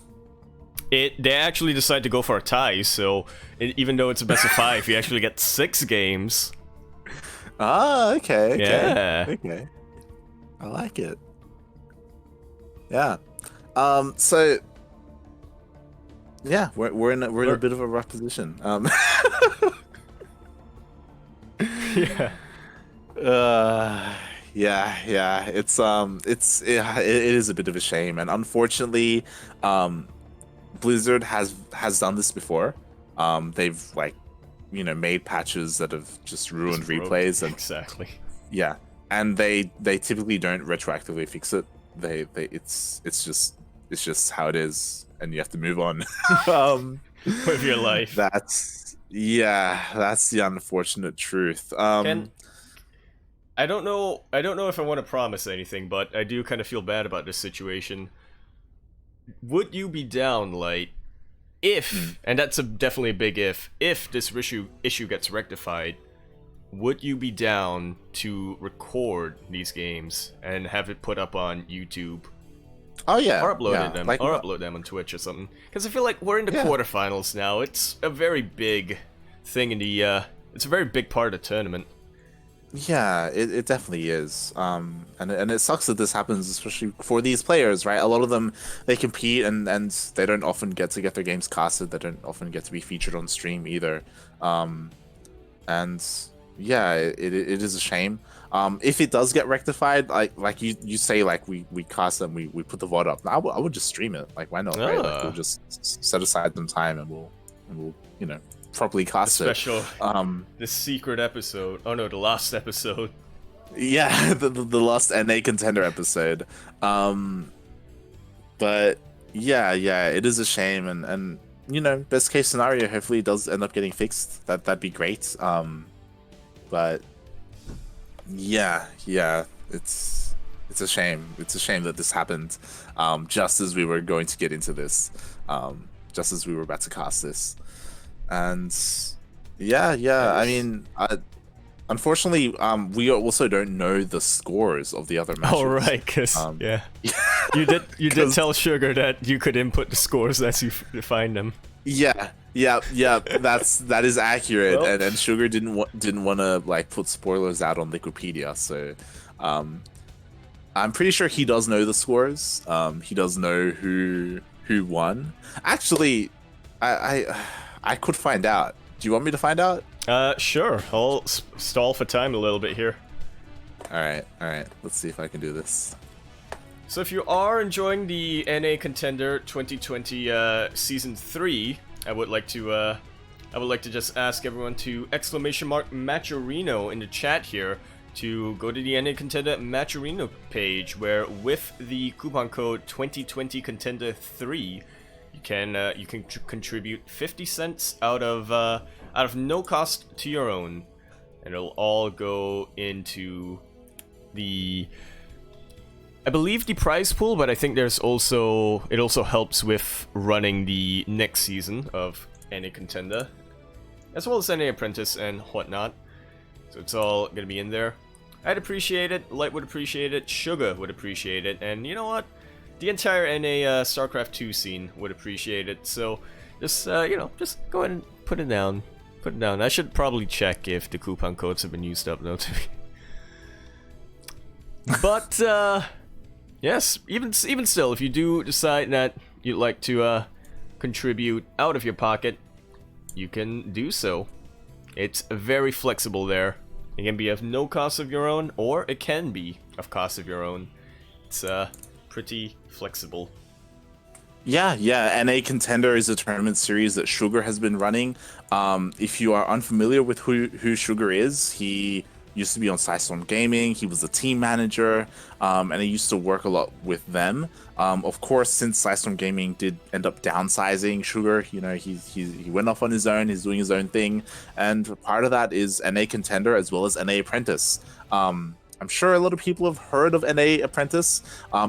They actually decided to go for a tie, so even though it's a best of 5, you actually get 6 games. Oh, okay. Yeah. Okay. I like it. Yeah. So yeah, we're in a bit of a rough position. Yeah. Yeah. It is a bit of a shame, and unfortunately, Blizzard has done this before. They've made patches that have just ruined replays, and exactly. yeah, and they typically don't retroactively fix it. It's just how it is, and you have to move on. With your life. That's the unfortunate truth. I don't know if I want to promise anything, but I do kind of feel bad about this situation. Would you be down, Light, if, and that's definitely a big if this issue gets rectified, would you be down to record these games and have it put up on YouTube? Oh yeah, or upload them on Twitch or something. Because I feel like we're in the quarterfinals now. It's a very big thing in the. It's a very big part of the tournament. Yeah, it definitely is. And it sucks that this happens, especially for these players, right? A lot of them, they compete and they don't often get to get their games casted. They don't often get to be featured on stream either. And yeah, it is a shame. If it does get rectified, like you say, like we cast them, we put the VOD up. I would just stream it. Like, why not? Right? Like, we'll just set aside some time and we'll properly cast the special, it. The secret episode. Oh no, the last episode. Yeah, the last NA Contender episode. But yeah, it is a shame, and best case scenario, hopefully it does end up getting fixed. That'd be great. But yeah, it's a shame. It's a shame that this happened, just as we were going to get into this, just as we were about to cast this, and yeah. I mean, unfortunately, we also don't know the scores of the other matches. Oh right, because yeah, you did tell Sugar that you could input the scores as you find them. Yeah, that is accurate, well, and Sugar didn't want to like put spoilers out on Wikipedia, so I'm pretty sure he does know the scores. He does know who won. Actually, I could find out. Do you want me to find out? Sure. I'll stall for time a little bit here. All right. Let's see if I can do this. So if you are enjoying the NA Contender 2020 Season 3, I would like to just ask everyone to !Matcherino in the chat here to go to the NA Contender Matcherino page, where with the coupon code 2020 Contender 3, you can contribute 50 cents out of no cost to your own, and it'll all go into the, I believe, the prize pool, but I think it also helps with running the next season of NA Contender, as well as NA Apprentice and whatnot. So it's all gonna be in there. I'd appreciate it, Light would appreciate it, Sugar would appreciate it, and you know what? The entire NA StarCraft 2 scene would appreciate it. So just just go ahead and put it down. Put it down. I should probably check if the coupon codes have been used up, though. But yes, even still, if you do decide that you'd like to contribute out of your pocket, you can do so. It's very flexible there. It can be of no cost of your own, or it can be of cost of your own. It's pretty flexible. Yeah. NA Contender is a tournament series that Sugar has been running. If you are unfamiliar with who Sugar is, he used to be on Storm Gaming. He was a team manager, and he used to work a lot with them. Of course, since Storm Gaming did end up downsizing Sugar, he went off on his own. He's doing his own thing, and part of that is NA Contender as well as NA Apprentice. I'm sure a lot of people have heard of NA Apprentice.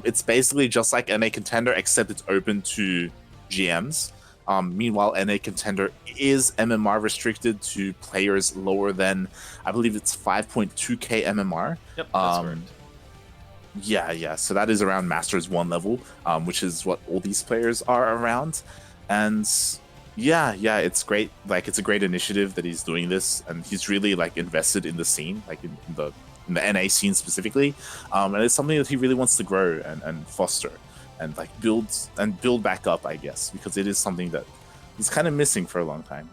It's basically just like NA Contender, except it's open to GMs. Meanwhile, NA Contender is MMR restricted to players lower than, I believe it's 5.2k MMR. Yep, that's correct. Yeah. So that is around Masters 1 level, which is what all these players are around. And yeah, it's great. Like, it's a great initiative that he's doing this, and he's really like invested in the scene, like in the NA scene specifically. And it's something that he really wants to grow and foster and like build back up, I guess, because it is something that is kind of missing for a long time.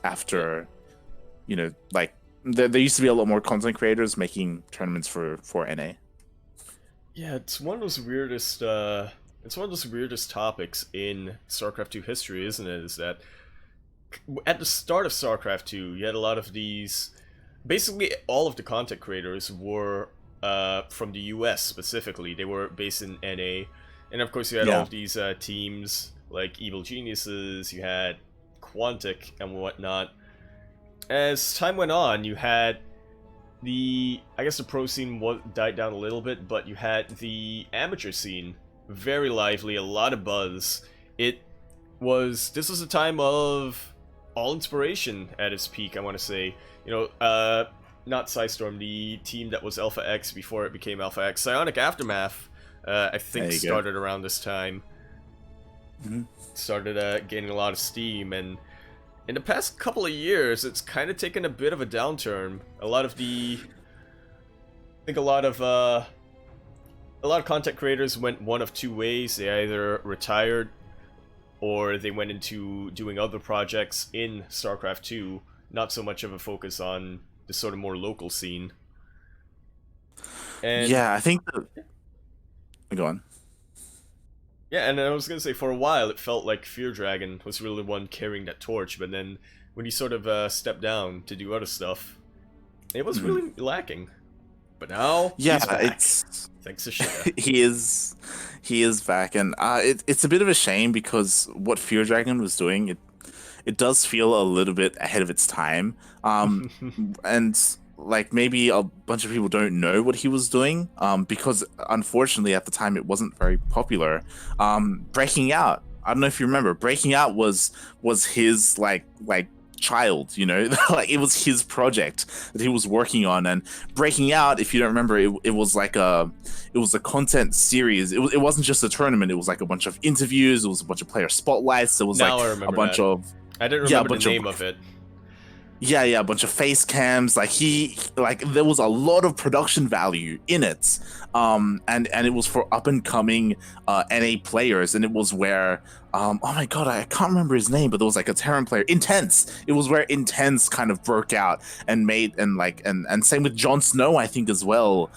After, like there used to be a lot more content creators making tournaments for NA. Yeah, it's one of those weirdest topics in StarCraft 2 history, isn't it? Is that at the start of StarCraft 2, you had a lot of these. Basically, all of the content creators were from the US specifically. They were based in NA, and of course, you had all of these teams like Evil Geniuses. You had Quantic and whatnot. As time went on, you had the pro scene died down a little bit, but you had the amateur scene very lively, a lot of buzz. This was a time of all inspiration at its peak, I want to say. Not Psystorm, the team that was Alpha X before it became Alpha X. Psionic Aftermath, I think, started around this time. Started gaining a lot of steam, and in the past couple of years, it's kind of taken a bit of a downturn. A lot of content creators went one of two ways. They either retired or they went into doing other projects in StarCraft 2. Not so much of a focus on the sort of more local scene. And yeah, I think go on. Yeah, and I was gonna say, for a while it felt like Fear Dragon was really the one carrying that torch, but then when he sort of stepped down to do other stuff, it was really lacking. But now, he's back. Thanks to Shida. he is back, and it's a bit of a shame because what Fear Dragon was doing, it does feel a little bit ahead of its time, and like maybe a bunch of people don't know what he was doing, because unfortunately at the time it wasn't very popular. Breaking Out, I don't know if you remember, Breaking Out was his like child, like it was his project that he was working on. And Breaking Out, if you don't remember, it was a content series. It wasn't just a tournament, it was like a bunch of interviews, it was a bunch of player spotlights, there was I didn't remember the name of it. Yeah, a bunch of face cams. There was a lot of production value in it, and it was for up and coming NA players, and it was where oh my god, I can't remember his name, but there was like a Terran player, Intense. It was where Intense kind of broke out and made and same with Jon Snow, I think, as well.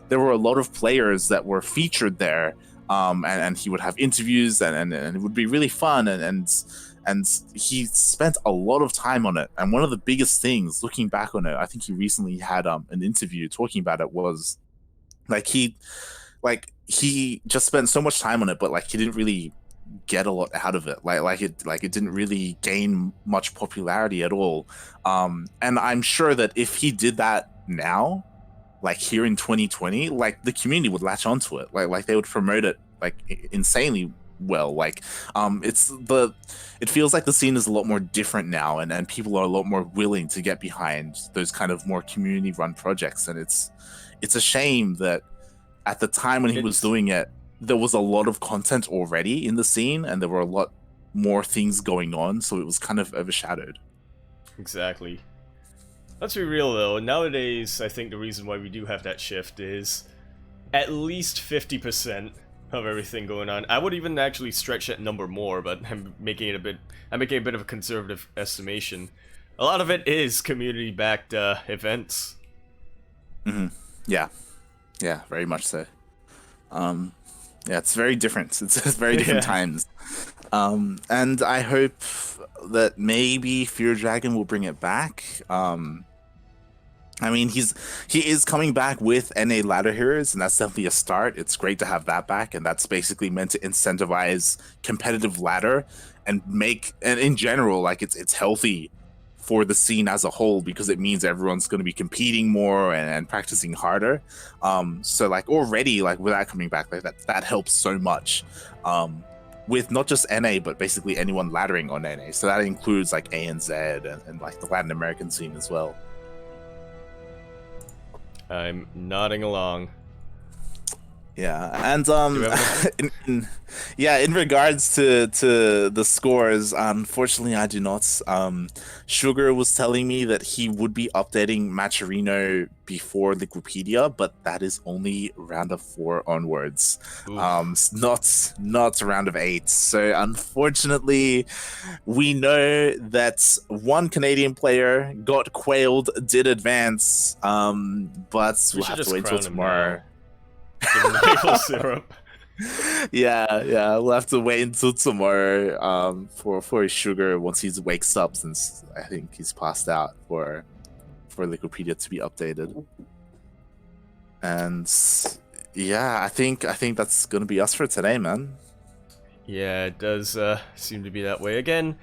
There were a lot of players that were featured there, and he would have interviews, and it would be really fun, and he spent a lot of time on it. And one of the biggest things, looking back on it, I think he recently had an interview talking about it, was he just spent so much time on it, but like he didn't really get a lot out of it. It didn't really gain much popularity at all. And I'm sure that if he did that now, like here in 2020, like the community would latch onto it. Like they would promote it like insanely well. It feels like the scene is a lot more different now, and people are a lot more willing to get behind those kind of more community run projects. And it's a shame that at the time when he was doing it, there was a lot of content already in the scene, and there were a lot more things going on, so it was kind of overshadowed. Exactly. Let's be real though, nowadays I think the reason why we do have that shift is at least 50% of everything going on. I would even actually stretch that number more, but I'm making a bit of a conservative estimation. A lot of it is community-backed events. Yeah, very much so. It's very different. It's very different times. And I hope that maybe Fear Dragon will bring it back. I mean, he is coming back with NA Ladder Heroes, and that's definitely a start. It's great to have that back, and that's basically meant to incentivize competitive ladder and in general, like it's healthy for the scene as a whole, because it means everyone's going to be competing more and practicing harder. So like already, like with that coming back, like that helps so much. with not just NA, but basically anyone laddering on NA. So that includes like ANZ and like the Latin American scene as well. I'm nodding along. Yeah, and in regards to the scores, unfortunately I do not. Sugar was telling me that he would be updating Matcherino before Liquipedia, but that is only round of 4 onwards. Not round of 8. So unfortunately, we know that one Canadian player Gotquail did advance, but we'll have to wait until tomorrow. Give him the maple syrup. Yeah, we'll have to wait until tomorrow for his Sugar once he wakes up, since I think he's passed out for Liquipedia to be updated. And yeah, I think that's gonna be us for today, man. Yeah, it does seem to be that way. Again,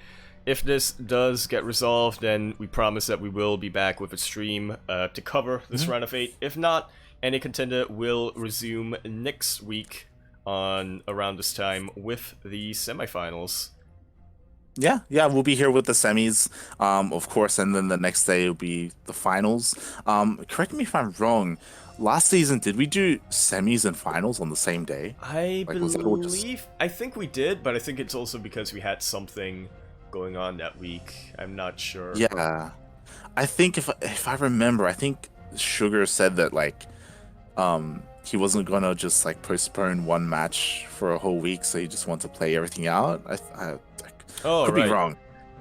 if this does get resolved, then we promise that we will be back with a stream to cover this round of 8. If not, NA Contender will resume next week on around this time with the semifinals. Yeah, we'll be here with the semis, of course, and then the next day will be the finals. Correct me if I'm wrong. Last season, did we do semis and finals on the same day? I believe, I think we did, but I think it's also because we had something going on that week. I'm not sure. Yeah, I think if I remember, I think Sugar said that like he wasn't gonna just like postpone one match for a whole week, so he just wanted to play everything out. I could be wrong.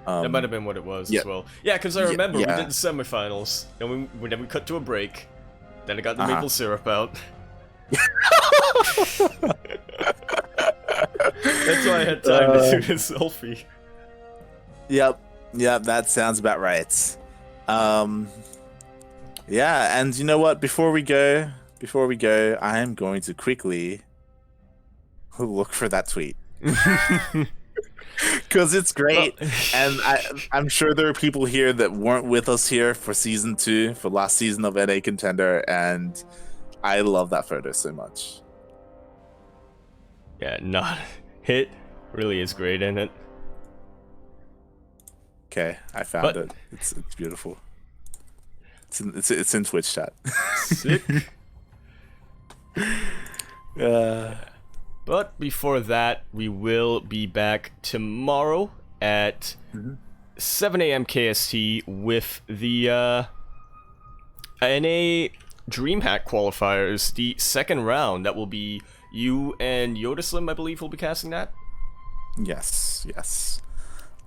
That might have been what it was as well. Yeah, because I remember we did the semifinals, and then we cut to a break. Then I got the maple syrup out. That's why I had time to do this selfie. Yep, that sounds about right. Yeah, and you know what? Before we go, I am going to quickly look for that tweet. Because it's great, and I'm sure there are people here that weren't with us here for season 2, for last season of NA Contender, and I love that photo so much. Yeah, it really is great, isn't it? Okay, I found it. It's beautiful. It's in Twitch chat. Sick. But before that, we will be back tomorrow at 7 a.m. KST with the NA DreamHack qualifiers, the second round. That will be you and Yodaslim, I believe, will be casting that. Yes.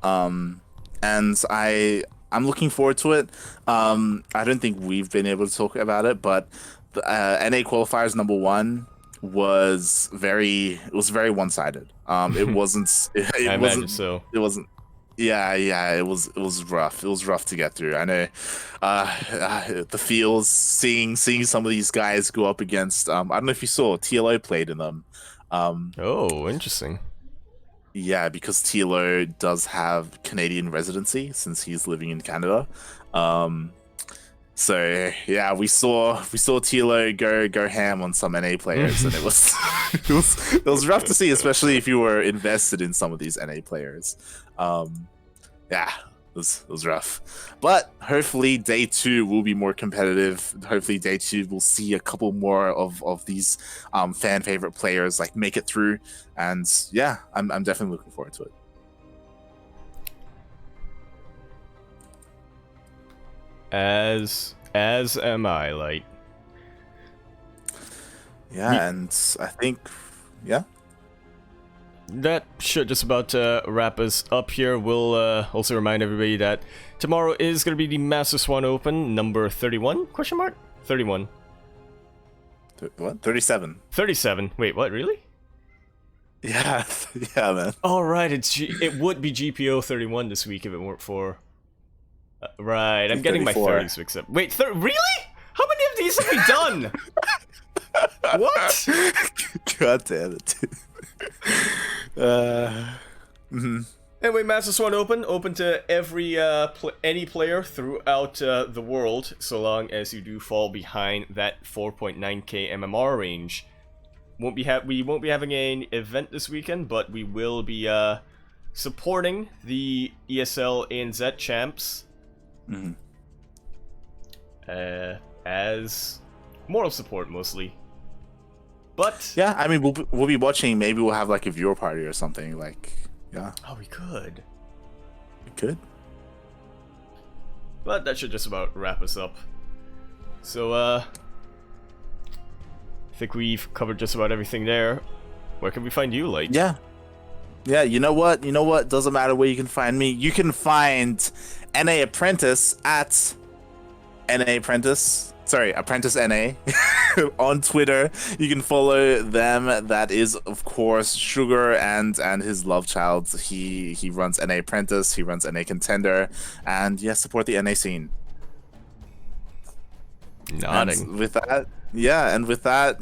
And I'm looking forward to it. I don't think we've been able to talk about it, but the NA qualifiers number 1 was very one-sided. It wasn't. I imagine so. It wasn't. Yeah. It was rough. It was rough to get through. I know. The feels seeing some of these guys go up against. I don't know if you saw TLO played in them. Oh, interesting. Yeah, because TLO does have Canadian residency since he's living in Canada. So yeah, we saw TLO go ham on some NA players, and it was it was rough to see, especially if you were invested in some of these NA players. Yeah, it was rough. But hopefully day 2 will be more competitive. Hopefully day 2 we'll see a couple more of these fan favorite players like make it through. And yeah, I'm definitely looking forward to it. As am I, Light. Yeah, and I think, yeah. That should just about wrap us up here. We'll also remind everybody that tomorrow is going to be the Master Swan Open, number 31? Question mark? 31. What? 37. 37. Wait, what? Really? Yeah, yeah, man. Oh, right. It would be GPO 31 this week if it weren't for... right, I'm getting my 30s mixed up. Wait, really? How many of these have we done? What? God damn it. Anyway, Master Swan open to every any player throughout the world, so long as you do fall behind that 4.9k MMR range. we won't be having an event this weekend, but we will be supporting the ESL ANZ champs as moral support mostly. But yeah, I mean, we'll be watching. Maybe we'll have like a viewer party or something. Like, yeah. Oh, we could. We could. But that should just about wrap us up. So, I think we've covered just about everything there. Where can we find you, Light? Yeah. Yeah, you know what? Doesn't matter where you can find me. You can find NA Apprentice at NA Apprentice. Sorry, Apprentice NA on Twitter. You can follow them. That is, of course, Sugar and his love child. He runs NA Apprentice. He runs NA Contender, and yes, support the NA scene. Nodding. And with that,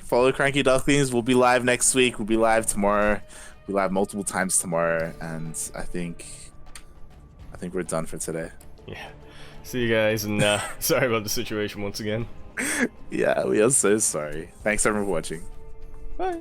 follow CranKy Ducklings. We'll be live next week. We'll be live tomorrow. We'll be live multiple times tomorrow, and I think we're done for today. Yeah. See you guys, and sorry about the situation once again. Yeah, we are so sorry. Thanks everyone for watching. Bye.